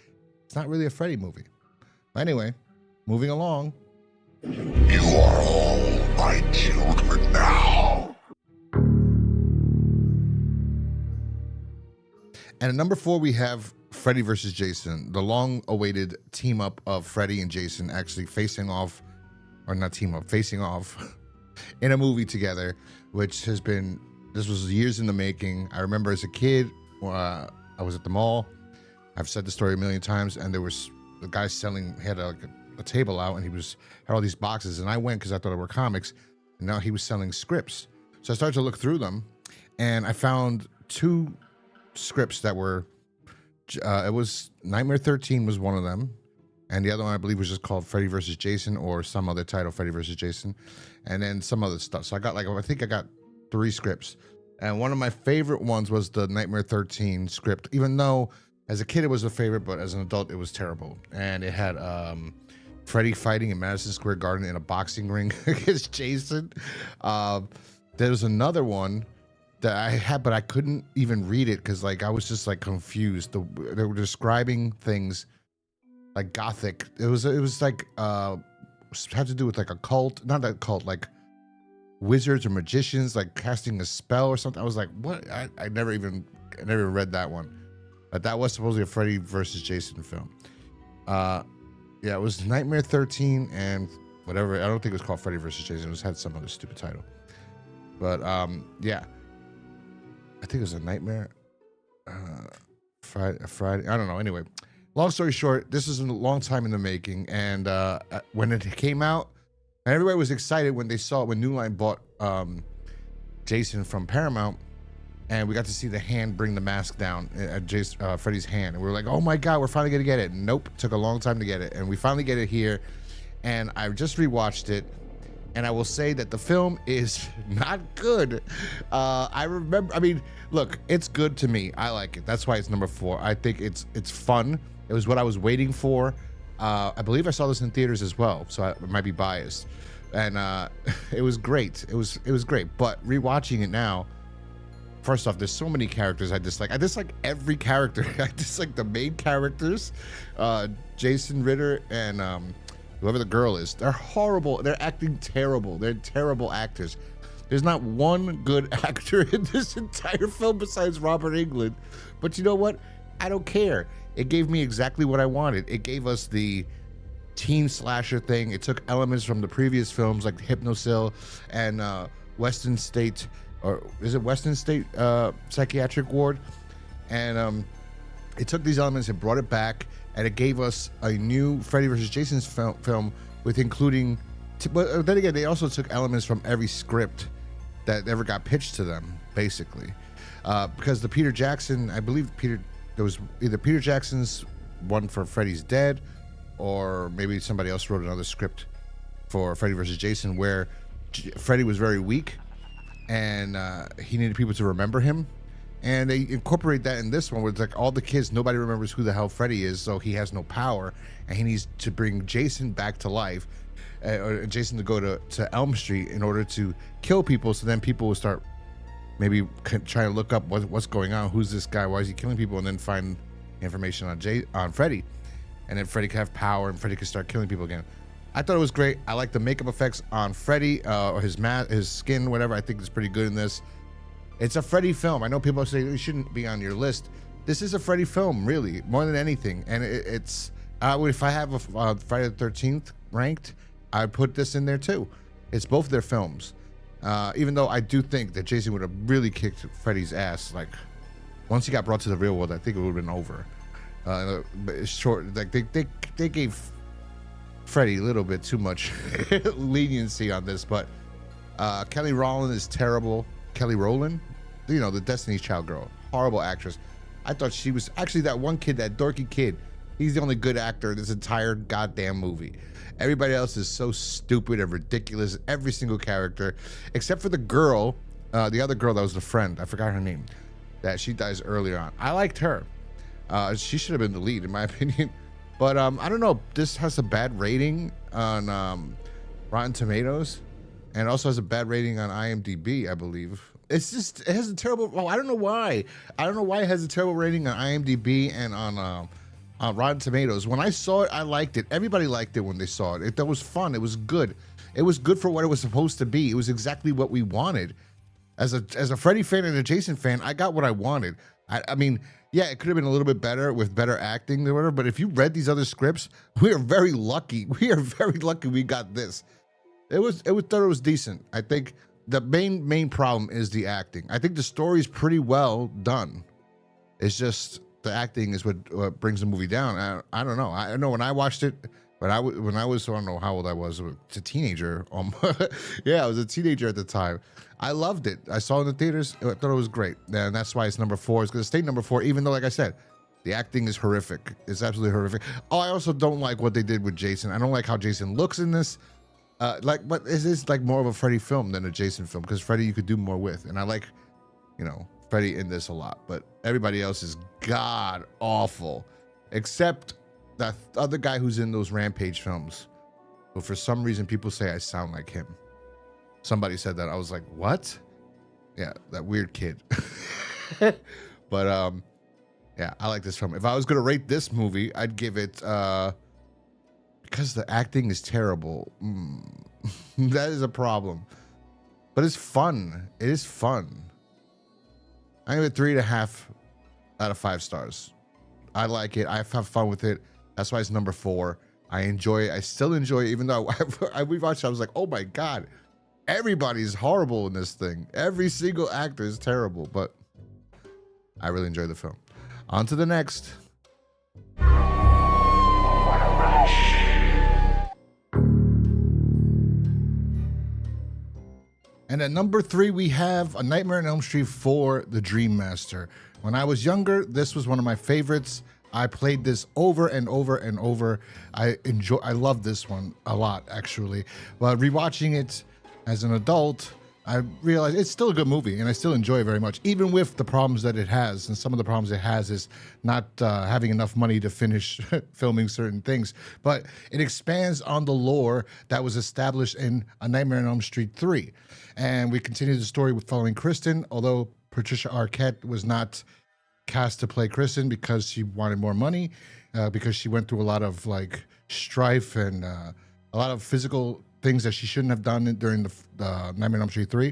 it's not really a Freddy movie. Anyway, moving along. You are all my children now. And at number 4, we have Freddy vs. Jason, the long-awaited team-up of Freddy and Jason actually facing off in a movie together, which has been, this was years in the making. I remember as a kid, I was at the mall. I've said the story a million times, and there was the guy selling, he had a table out, and had all these boxes, and I went because I thought it were comics, and now he was selling scripts. So I started to look through them, and I found 2 scripts that were, it was Nightmare 13 was one of them, and the other one I believe was just called Freddy vs. Jason, or some other title, Freddy vs. Jason, and then some other stuff. So I got I think I got 3 scripts, and one of my favorite ones was the Nightmare 13 script, even though as a kid it was a favorite, but as an adult it was terrible. And it had Freddy fighting in Madison Square Garden in a boxing ring against Jason. There was another one that I had, but I couldn't even read it because like I was just like confused. They were describing things like gothic. It was like had to do with like a cult, not a cult, like wizards or magicians, like casting a spell or something. I was like, what? I never even read that one. But that was supposedly a Freddy versus Jason film. Yeah, it was Nightmare 13 and whatever. I don't think it was called Freddy versus Jason. It had some other stupid title. But yeah. I think it was a Nightmare Friday. I don't know. Anyway, long story short, this is a long time in the making. And when it came out, everybody was excited when they saw it, when New Line bought Jason from Paramount. And we got to see the hand bring the mask down at Freddy's hand. And we were like, oh my God, we're finally going to get it. Nope. Took a long time to get it. And we finally get it here. And I just rewatched it. And I will say that the film is not good. I mean, look, it's good to me. I like it. That's why it's number 4. I think it's fun. It was what I was waiting for. I believe I saw this in theaters as well, so I might be biased. And it was great. It was great. But rewatching it now, first off, there's so many characters I dislike. I dislike every character. I dislike the main characters, Jason Ritter and whoever the girl is. They're horrible. They're acting terrible. They're terrible actors. There's not one good actor in this entire film besides Robert Englund. But you know what? I don't care. It gave me exactly what I wanted. It gave us the teen slasher thing. It took elements from the previous films like Hypnosil and Western State, or is it Western State Psychiatric Ward? And it took these elements and brought it back, and it gave us a new Freddy vs. Jason's film with including, but then again, they also took elements from every script that ever got pitched to them, basically. Because the Peter Jackson, I believe there was either Peter Jackson's one for Freddy's Dead, or maybe somebody else wrote another script for Freddy vs. Jason where Freddy was very weak and he needed people to remember him. And they incorporate that in this one where it's like all the kids, nobody remembers who the hell Freddy is, so he has no power, and he needs to bring Jason back to life, or Jason to go to Elm Street in order to kill people, so then people will start maybe trying to look up what's going on, who's this guy, why is he killing people, and then find information on Freddy. And then Freddy can have power, and Freddy can start killing people again. I thought it was great. I like the makeup effects on Freddy, or his skin, whatever. I think it's pretty good in this. It's a Freddy film. I know people say it shouldn't be on your list. This is a Freddy film, really, more than anything. And it's if I have a Friday the 13th ranked, I'd put this in there too. It's both their films. Even though I do think that Jason would have really kicked Freddy's ass. Like, once he got brought to the real world, I think it would have been over. But it's short. Like they gave Freddy a little bit too much leniency on this. But Kelly Rowland is terrible. Kelly Rowland, you know, the Destiny's Child girl, horrible actress. I thought she was actually that one kid, that dorky kid. He's the only good actor in this entire goddamn movie. Everybody else is so stupid and ridiculous. Every single character, except for the girl, the other girl that was the friend. I forgot her name. That she dies earlier on. I liked her. She should have been the lead, in my opinion. But I don't know. This has a bad rating on Rotten Tomatoes. And also has a bad rating on IMDb, I believe. It's just, it has a terrible, well, I don't know why. I don't know why it has a terrible rating on IMDb and on Rotten Tomatoes. When I saw it, I liked it. Everybody liked it when they saw it. That was fun. It was good. It was good for what it was supposed to be. It was exactly what we wanted. As a Freddy fan and a Jason fan, I got what I wanted. I mean, yeah, it could have been a little bit better with better acting or whatever, but if you read these other scripts, we are very lucky. We are very lucky we got this. It was decent. I think the main problem is the acting. I think the story's pretty well done. It's just the acting is what brings the movie down. I don't know. I know when I watched it, but when I was, I don't know how old I was. I was a teenager. Yeah, I was a teenager at the time. I loved it. I saw it in the theaters. I thought it was great. And that's why it's number 4. It's going to stay number 4, even though, like I said, the acting is horrific. It's absolutely horrific. Oh, I also don't like what they did with Jason. I don't like how Jason looks in this. But it is like more of a Freddy film than a Jason film, because Freddy you could do more with, and I like, you know, Freddy in this a lot. But everybody else is god awful, except that other guy who's in those Rampage films. But for some reason, people say I sound like him. Somebody said that. I was like, what? Yeah, that weird kid. But yeah, I like this film. If I was gonna rate this movie, I'd give it because the acting is terrible. That is a problem. But it's fun. It is fun. I give it 3.5 out of 5 stars. I like it. I have fun with it. That's why it's number 4. I enjoy it. I still enjoy it, even though we watched it. I was like, oh my God, everybody's horrible in this thing. Every single actor is terrible, but I really enjoy the film. On to the next. And at number 3, we have A Nightmare on Elm Street 4, The Dream Master. When I was younger, this was one of my favorites. I played this over and over and over. I love this one a lot, actually. But rewatching it as an adult, I realized it's still a good movie, and I still enjoy it very much, even with the problems that it has. And some of the problems it has is not having enough money to finish filming certain things. But it expands on the lore that was established in A Nightmare on Elm Street 3. And we continue the story with following Kristen, although Patricia Arquette was not cast to play Kristen because she wanted more money, because she went through a lot of like strife and a lot of physical things that she shouldn't have done during the Nightmare on Elm Street 3.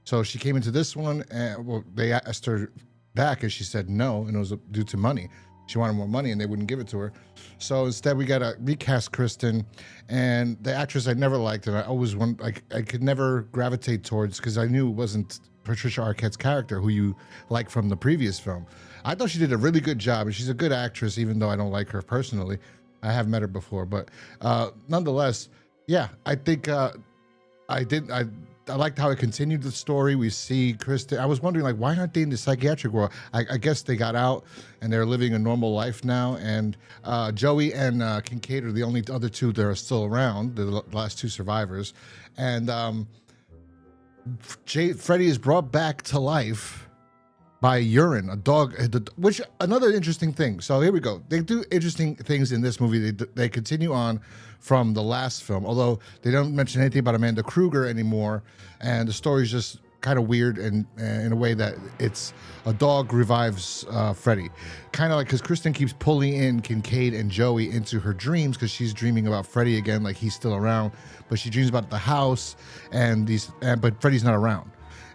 So she came into this one, and well, they asked her back, and she said no, and it was due to money. She wanted more money and they wouldn't give it to her. So instead we got to recast Kristen, and the actress I never liked, and I always I could never gravitate towards because I knew it wasn't Patricia Arquette's character who you like from the previous film. I thought she did a really good job, and she's a good actress, even though I don't like her personally. I have met her before, but nonetheless, yeah, I think I liked how it continued the story. We see Kristen. I was wondering, like, why aren't they in the psychiatric world? I guess they got out and they're living a normal life now. And Joey and Kincaid are the only other two that are still around, the last two survivors. And Freddy is brought back to life by urine, a dog, which another interesting thing. So here we go. They do interesting things in this movie. They continue on from the last film, although they don't mention anything about Amanda Kruger anymore, and the story's just kind of weird and in a way that it's a dog revives Freddy. Kind of like, because Kristen keeps pulling in Kincaid and Joey into her dreams because she's dreaming about Freddy again, like he's still around, but she dreams about the house but Freddy's not around.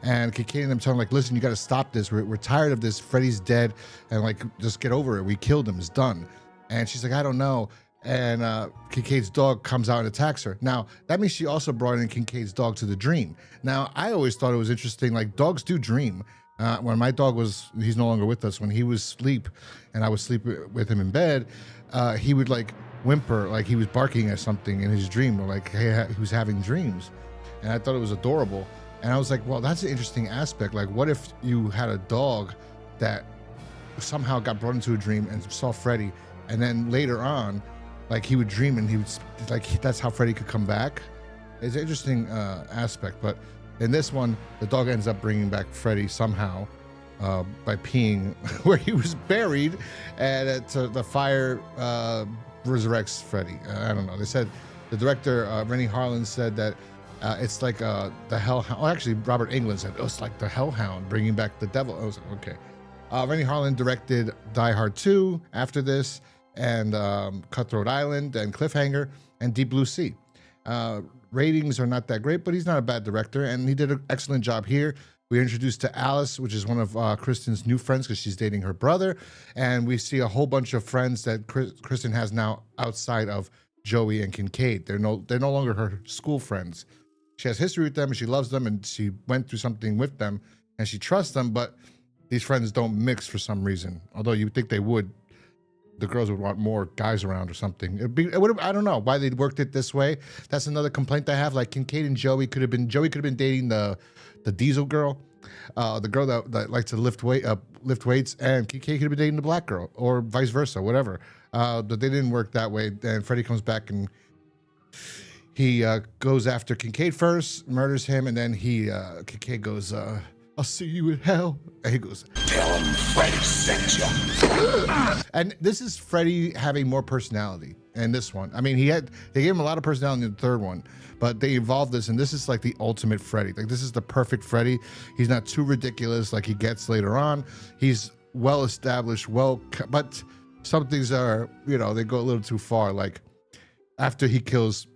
And Kincaid and them telling like, listen, you got to stop this. We're tired of this. Freddy's dead, and like, just get over it. We killed him. It's done. And she's like, I don't know. And Kincaid's dog comes out and attacks her. Now, that means she also brought in Kincaid's dog to the dream. Now, I always thought it was interesting, like, dogs do dream. When my dog he's no longer with us, when he was asleep and I would sleep with him in bed, he would like whimper, like he was barking at something in his dream, or like he was having dreams. And I thought it was adorable. And I was like, well, that's an interesting aspect. Like, what if you had a dog that somehow got brought into a dream and saw Freddy, and then later on, like, he would dream and he would, like, that's how Freddy could come back? It's an interesting aspect. But in this one, the dog ends up bringing back Freddy somehow by peeing where he was buried, and the fire resurrects Freddy. I don't know. They said, the director, Rennie Harlan, said that it's like the hellhound. Oh, actually, Robert Englund said, it's like the hellhound bringing back the devil. I was like, okay. Rennie Harlan directed Die Hard 2 after this, and Cutthroat Island, and Cliffhanger, and Deep Blue Sea. Ratings are not that great, but he's not a bad director, and he did an excellent job here. We're introduced to Alice, which is one of Kristen's new friends because she's dating her brother, and we see a whole bunch of friends that Kristen has now outside of Joey and Kincaid. They're no longer her school friends. She has history with them, and she loves them, and she went through something with them, and she trusts them, but these friends don't mix for some reason. Although you would think they would. The girls would want more guys around or something. I don't know why they worked it this way. That's another complaint I have. Like, Kincaid and Joey could have been dating the Diesel girl, the girl that likes to lift weights, and Kincaid could have been dating the black girl, or vice versa, whatever. But they didn't work that way. And Freddy comes back and he goes after Kincaid first, murders him, and then Kincaid goes, I'll see you in hell. And he goes, Tell him Freddy sent you. And this is Freddy having more personality in this one. I mean, they gave him a lot of personality in the third one, but they evolved this, and this is like the ultimate Freddy. Like, this is the perfect Freddy. He's not too ridiculous like he gets later on. He's well established, but some things are, they go a little too far. Like, after he kills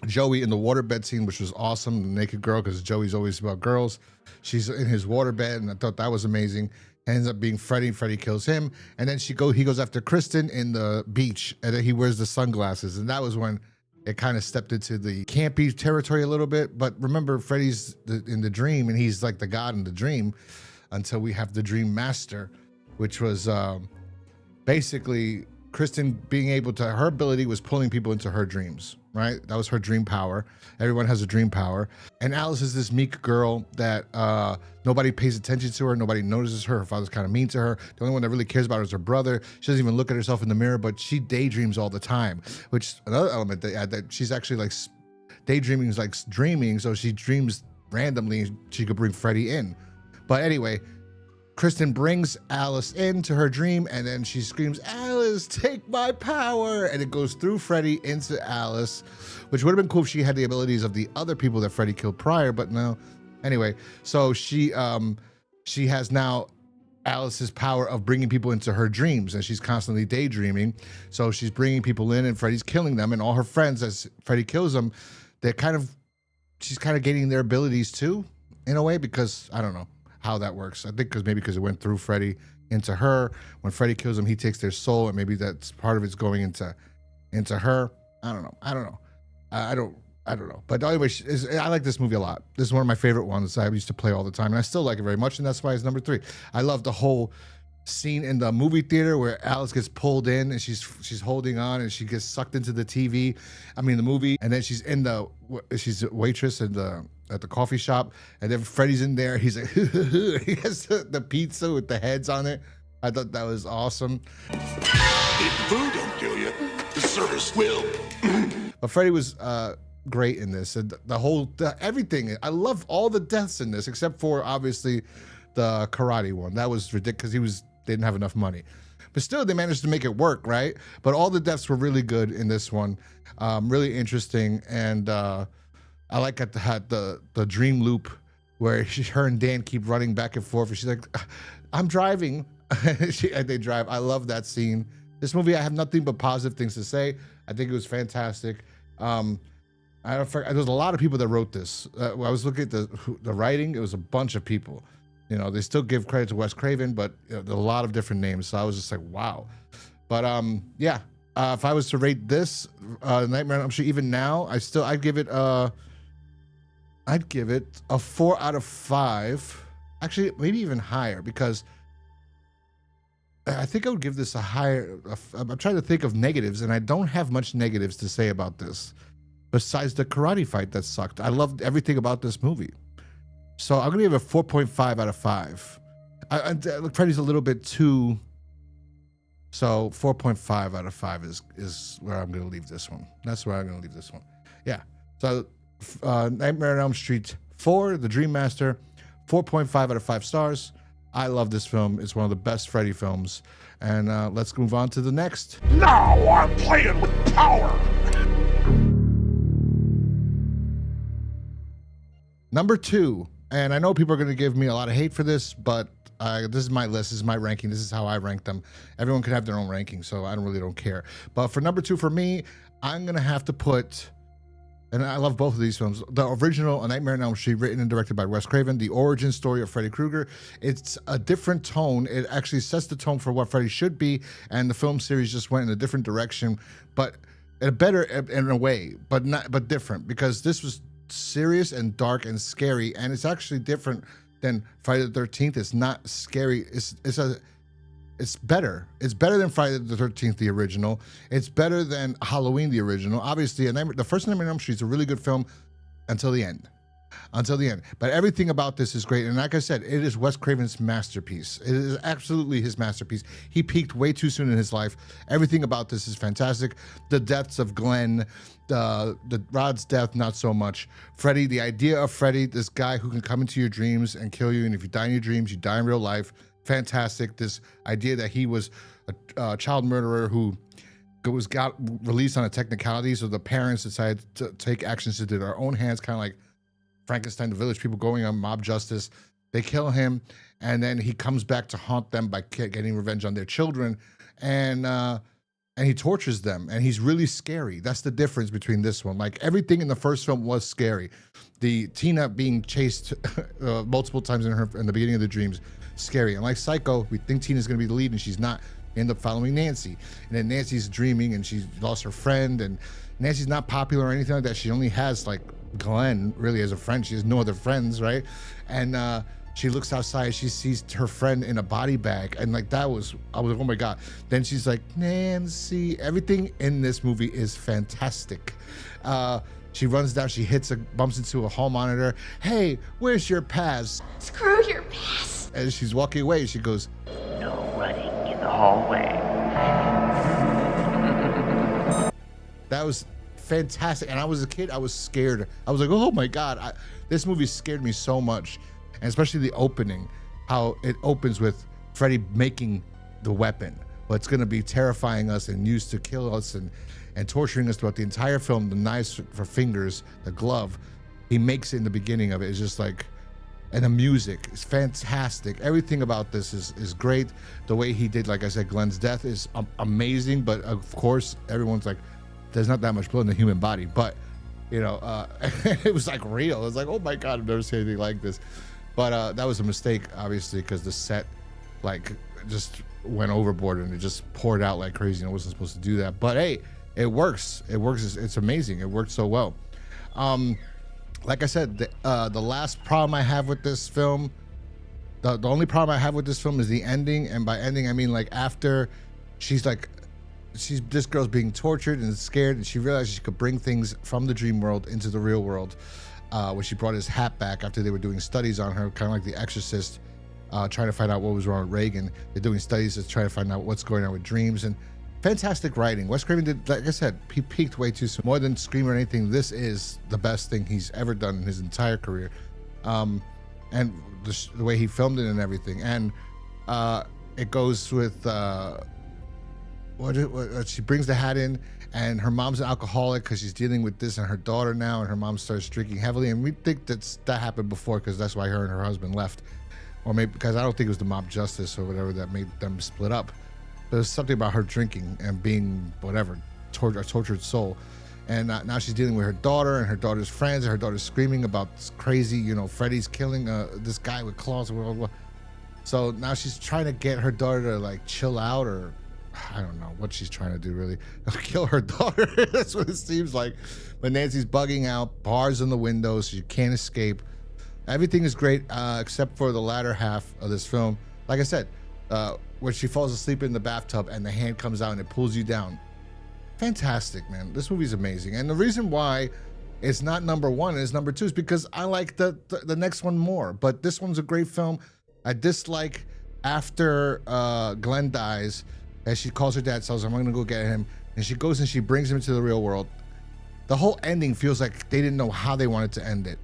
Joey in the waterbed scene, which was awesome, the naked girl, because Joey's always about girls. She's in his waterbed, and I thought that was amazing. Ends up being Freddy. Freddy kills him, and then he goes after Kristen in the beach, and then he wears the sunglasses, and that was when it kind of stepped into the campy territory a little bit. But remember, Freddy's in the dream, and he's like the god in the dream, until we have the Dream Master, which was basically Kristen being able to, her ability was pulling people into her dreams, right? That was her dream power. Everyone has a dream power. And Alice is this meek girl that nobody pays attention to her. Nobody notices her. Her father's kind of mean to her. The only one that really cares about her is her brother. She doesn't even look at herself in the mirror, but she daydreams all the time, which another element they add, that she's actually like daydreaming is like dreaming. So she dreams randomly. She could bring Freddy in. But anyway, Kristen brings Alice into her dream, and then she screams, Alice, take my power. And it goes through Freddy into Alice, which would have been cool if she had the abilities of the other people that Freddy killed prior, but no. Anyway, so she has now Alice's power of bringing people into her dreams, and she's constantly daydreaming. So she's bringing people in, and Freddy's killing them, and all her friends, as Freddy kills them, she's kind of gaining their abilities too, in a way, because I don't know how that works. I think because it went through Freddy into her. When Freddy kills him, he takes their soul, and maybe that's part of it's going into her. I don't know. I don't know. But anyway, I like this movie a lot. This is one of my favorite ones I used to play all the time, and I still like it very much, and that's why it's number 3. I love the whole scene in the movie theater where Alice gets pulled in and she's holding on and she gets sucked into the movie, and then she's a waitress at the coffee shop, and then Freddy's in there. He's like, he has the pizza with the heads on it. I thought that was awesome. If food don't kill you, the service will. But Freddy was great in this, and everything. I love all the deaths in this, except for obviously the karate one. That was ridiculous because they didn't have enough money. But still, they managed to make it work, right? But all the deaths were really good in this one, really interesting, and I like the dream loop where her and Dan keep running back and forth, and she's like, "I'm driving," and they drive. I love that scene. This movie, I have nothing but positive things to say. I think it was fantastic. There's a lot of people that wrote this. I was looking at the writing. It was a bunch of people. You know, they still give credit to Wes Craven, but there's a lot of different names. So I was just like, wow. But yeah, if I was to rate this Nightmare on Elm Street, even now, I'd give it a 4 out of 5. Actually, maybe even higher, because I think I would give this a higher. I'm trying to think of negatives, and I don't have much negatives to say about this, besides the karate fight that sucked. I loved everything about this movie. So I'm gonna give it a 4.5 out of 5. Freddy's a little bit too. So 4.5 out of 5 is where I'm gonna leave this one. That's where I'm gonna leave this one. Yeah. So Nightmare on Elm Street 4, The Dream Master, 4.5 out of 5 stars. I love this film. It's one of the best Freddy films. And let's move on to the next. Now I'm playing with power. Number 2. And I know people are going to give me a lot of hate for this, but this is my list. This is my ranking. This is how I rank them. Everyone can have their own ranking, so I don't care. But for number 2 for me, I'm going to have to put, and I love both of these films, the original A Nightmare on Elm Street, written and directed by Wes Craven, the origin story of Freddy Krueger. It's a different tone. It actually sets the tone for what Freddy should be, and the film series just went in a different direction, but better in a way, but different, because this was serious and dark and scary, and it's actually different than Friday the 13th. It's not scary. It's better. It's better than Friday the 13th, the original. It's better than Halloween, the original. Obviously, the first Nightmare on Elm Street is a really good film until the end. But everything about this is great. And like I said, it is Wes Craven's masterpiece. It is absolutely his masterpiece. He peaked way too soon in his life. Everything about this is fantastic. The deaths of Glenn, the Rod's death, not so much. Freddy, the idea of Freddy, this guy who can come into your dreams and kill you. And if you die in your dreams, you die in real life. Fantastic. This idea that he was a child murderer who got released on a technicality. So the parents decided to take actions into their own hands, kind of like Frankenstein, the Village People going on mob justice. They kill him, and then he comes back to haunt them by getting revenge on their children, and he tortures them, and he's really scary. That's the difference between this one. Like, everything in the first film was scary. The Tina being chased multiple times in the beginning of the dreams, scary. And like Psycho, we think Tina's gonna be the lead, and she's not. End up following Nancy, and then Nancy's dreaming, and she's lost her friend, and Nancy's not popular or anything like that. She only has like Glenn really as a friend. She has no other friends, right? And she looks outside, she sees her friend in a body bag, and like I was like, oh my god. Then she's like, Nancy. Everything in this movie is fantastic. She runs down, she bumps into a hall monitor. Hey, where's your pass? Screw your pass. As she's walking away, she goes, no running in the hallway. That was fantastic. And I was a kid, I was scared. I was like, oh my god, this movie scared me so much. And especially the opening, how it opens with Freddy making the weapon, what's going to be terrifying us and used to kill us and torturing us throughout the entire film. The knives for fingers, the glove, he makes it in the beginning of it. It's just like, and the music is fantastic. Everything about this is great. The way he did, like I said, Glenn's death is amazing. But of course, everyone's like, there's not that much blood in the human body. But, you know, it was like real. It was like, oh my God, I've never seen anything like this. But that was a mistake, obviously, because the set like just went overboard and it just poured out like crazy. And it wasn't supposed to do that. But hey, it works. It works. It's amazing. It worked so well. Like I said, the last problem I have with this film, the only problem I have with this film is the ending. And by ending, I mean like after this girl's being tortured and scared, and she realized she could bring things from the dream world into the real world. When she brought his hat back after they were doing studies on her, kind of like The Exorcist, trying to find out what was wrong with Reagan. They're doing studies to try to find out what's going on with dreams. And fantastic writing. Wes Craven did, like I said, he peaked way too soon. More than Scream or anything, this is the best thing he's ever done in his entire career. And the way he filmed it and everything. And it goes with she brings the hat in, and her mom's an alcoholic because she's dealing with this and her daughter now, and her mom starts drinking heavily. And we think that happened before because that's why her and her husband left. Or maybe because I don't think it was the mob justice or whatever that made them split up. There's something about her drinking and being whatever, a tortured soul. And now she's dealing with her daughter and her daughter's friends, and her daughter's screaming about this crazy, Freddy's killing this guy with claws. Blah, blah, blah. So now she's trying to get her daughter to like chill out, or I don't know what she's trying to do really. Kill her daughter. That's what it seems like. But Nancy's bugging out, bars in the windows, so you can't escape. Everything is great except for the latter half of this film. Like I said, where she falls asleep in the bathtub and the hand comes out and it pulls you down. Fantastic, man. This movie's amazing. And the reason why it's not number one and it's number two is because I like the next one more. But this one's a great film. I dislike after Glenn dies, as she calls her dad, tells her, I'm gonna go get him. And she goes and she brings him into the real world. The whole ending feels like they didn't know how they wanted to end it.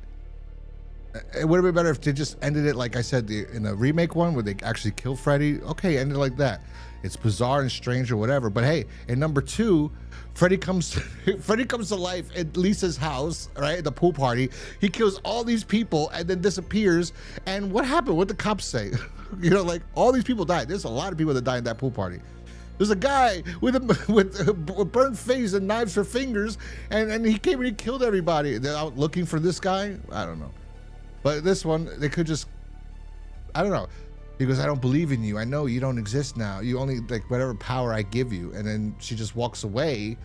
It would have been better if they just ended it, like I said, in the remake one where they actually kill Freddy. Okay, end it like that. It's bizarre and strange or whatever. But hey, in number two, Freddy comes to life at Lisa's house, right? At the pool party. He kills all these people and then disappears. And what happened? What the cops say? Like all these people died. There's a lot of people that died at that pool party. There's a guy with a burnt face and knives for fingers, and he came and he killed everybody. They're out looking for this guy. I don't know. But this one, they could just, I don't know. He goes, I don't believe in you. I know you don't exist now. You only, like, whatever power I give you. And then she just walks away.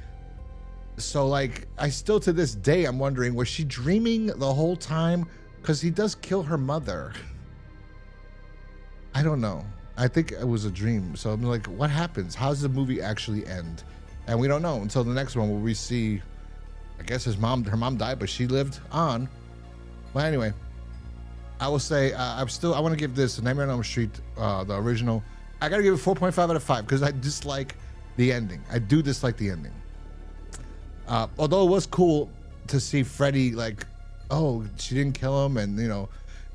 So, like, I still, to this day, I'm wondering, was she dreaming the whole time? Because he does kill her mother. I don't know. I think it was a dream. So I'm like, what happens? How does the movie actually end? And we don't know until the next one where we see, I guess her mom died, but she lived on. Well, anyway. I will say I want to give this Nightmare on Elm Street, the original. I gotta give it 4.5 out of 5 because I dislike the ending. I do dislike the ending. Although it was cool to see Freddy like, oh, she didn't kill him, and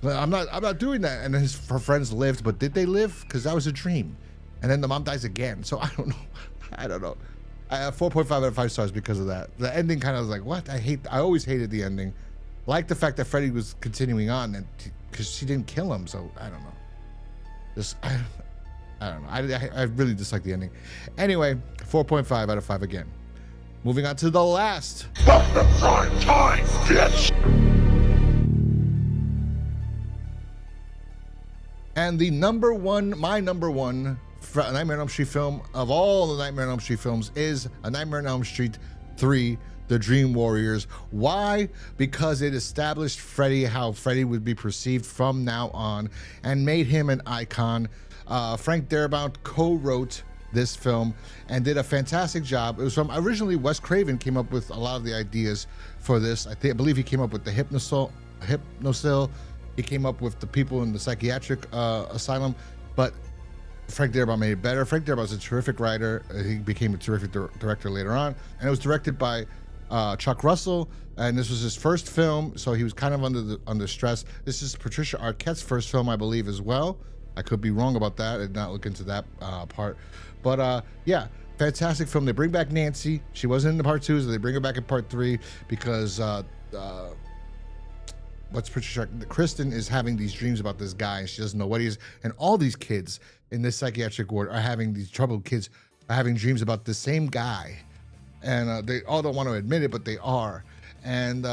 I'm not doing that. And her friends lived, but did they live? Because that was a dream. And then the mom dies again. So I don't know. I don't know. I have 4.5 out of 5 stars because of that. The ending kind of was like, what? I always hated the ending. Like the fact that Freddy was continuing on, and because she didn't kill him, so I don't know. I don't know. I really dislike the ending. Anyway, 4.5 out of 5 again. Moving on to the last. Fuck the prime time, bitch! And the my number one Nightmare on Elm Street film of all the Nightmare on Elm Street films is A Nightmare on Elm Street 3. The Dream Warriors. Why? Because it established Freddy, how Freddy would be perceived from now on, and made him an icon. Frank Darabont co-wrote this film and did a fantastic job. It was from originally Wes Craven came up with a lot of the ideas for this. I believe he came up with the Hypnosil. He came up with the people in the psychiatric asylum, but Frank Darabont made it better. Frank Darabont's a terrific writer. He became a terrific director later on, and it was directed by Chuck Russell, and this was his first film, so he was kind of under stress. This is Patricia Arquette's first film, I believe, as well. I could be wrong about that. I did not look into that part. But yeah, fantastic film. They bring back Nancy. She wasn't in the part 2, so they bring her back in part 3 because Kristen is having these dreams about this guy, and she doesn't know what he is. And all these kids in this psychiatric ward are having these troubled kids are having dreams about the same guy. And they all don't want to admit it, but they are. And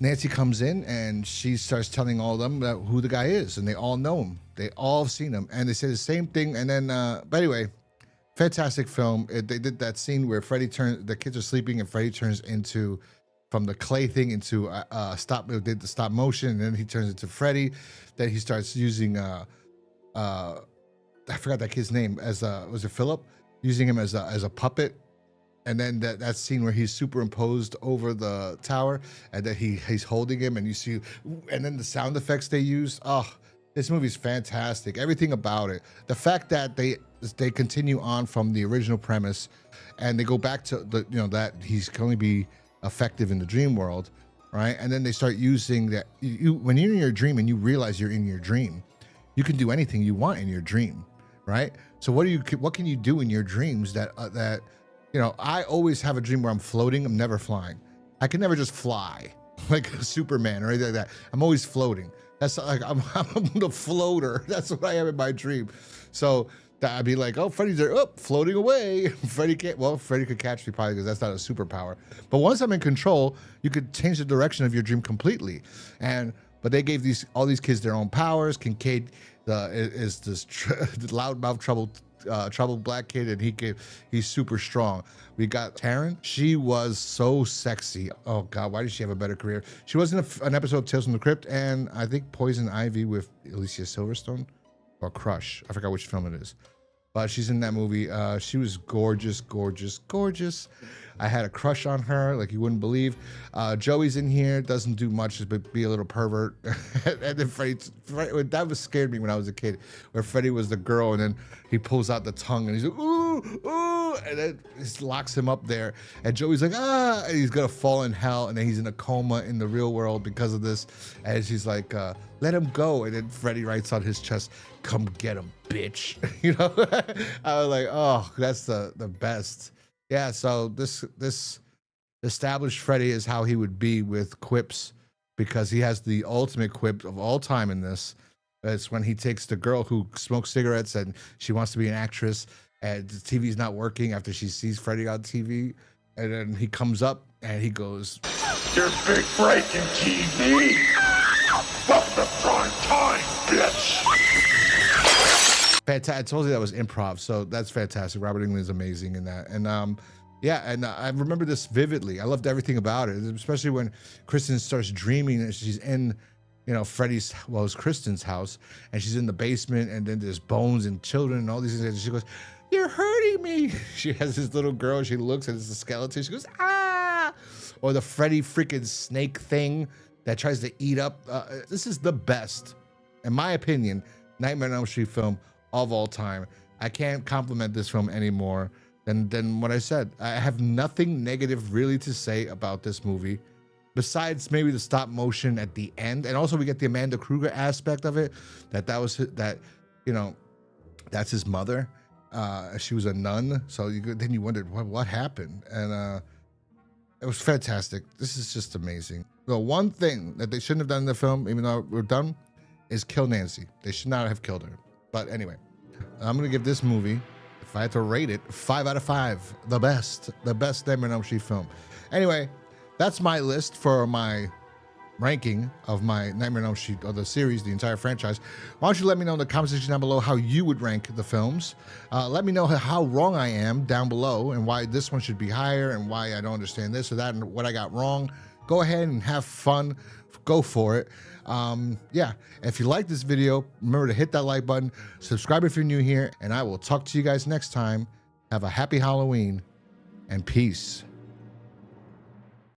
Nancy comes in and she starts telling all of them who the guy is, and they all know him. They all have seen him, and they say the same thing. And then, but anyway, fantastic film. They did that scene where the kids are sleeping, and Freddy turns into from the clay thing into did the stop motion, and then he turns into Freddy. Then he starts using I forgot that kid's name was it Philip, using him as a puppet. And then that scene where he's superimposed over the tower, and then he's holding him, and you see, and then the sound effects they used. Oh, this movie's fantastic. Everything about it. The fact that they continue on from the original premise, and they go back to that he can only be effective in the dream world, right? And then they start using that. When you're in your dream and you realize you're in your dream, you can do anything you want in your dream, right? So what can you do in your dreams that I always have a dream where I'm floating. I'm never flying. I can never just fly like Superman or anything like that. I'm always floating. That's like I'm the floater. That's what I am in my dream. So I'd be like, oh, Freddy's there, floating away. Freddy could catch me probably because that's not a superpower. But once I'm in control, you could change the direction of your dream completely. But they gave all these kids their own powers. Kincaid is this loudmouth troubled black kid, and he's super strong. We got Taryn. She was so sexy. Oh God, why did she have a better career? She was in an episode of Tales from the Crypt, and I think Poison Ivy with Alicia Silverstone, or Crush. I forgot which film it is, but she's in that movie. She was gorgeous, gorgeous, gorgeous. I had a crush on her like you wouldn't believe. Joey's in here, doesn't do much but be a little pervert. And then Freddy, that was scared me when I was a kid, where Freddy was the girl, and then he pulls out the tongue and he's like, ooh, ooh, and then just locks him up there. And Joey's like, ah, and he's gonna fall in hell, and then he's in a coma in the real world because of this. And she's like, let him go. And then Freddy writes on his chest, come get him, bitch. I was like, oh, that's the best. Yeah, so this established Freddy is how he would be with quips, because he has the ultimate quip of all time in this. It's when he takes the girl who smokes cigarettes and she wants to be an actress, and the TV's not working after she sees Freddy on TV, and then he comes up and he goes, Your big break in TV. Welcome to prime time, bitch. Fantastic. I told you that was improv, so that's fantastic. Robert Englund's amazing in that. And I remember this vividly. I loved everything about it, especially when Kristen starts dreaming that she's in, it's Kristen's house, and she's in the basement, and then there's bones and children and all these things. And she goes, you're hurting me. She has this little girl, she looks and it's a skeleton. She goes, ah. Or the Freddy freaking snake thing that tries to eat up. This is the best, in my opinion, Nightmare on Elm Street film of all time. I can't compliment this film anymore than what I said. I have nothing negative really to say about this movie, besides maybe the stop motion at the end, and also we get the Amanda Kruger aspect of it. That's his mother. She was a nun, so then you wondered what happened, and it was fantastic. This is just amazing. The one thing that they shouldn't have done in the film, even though we're done, is kill Nancy. They should not have killed her. But anyway, I'm gonna give this movie, if I had to rate it, 5 out of 5. The best Nightmare on Elm Street film. Anyway, that's my list for my ranking of my Nightmare on Elm Street, or the series, the entire franchise. Why don't you let me know in the comment section down below how you would rank the films. Let me know how wrong I am down below, and why this one should be higher, and why I don't understand this or that, and what I got wrong. Go ahead and have fun. Go for it. Yeah, if you like this video, remember to hit that like button, subscribe if you're new here, and I will talk to you guys next time. Have a happy Halloween, and peace.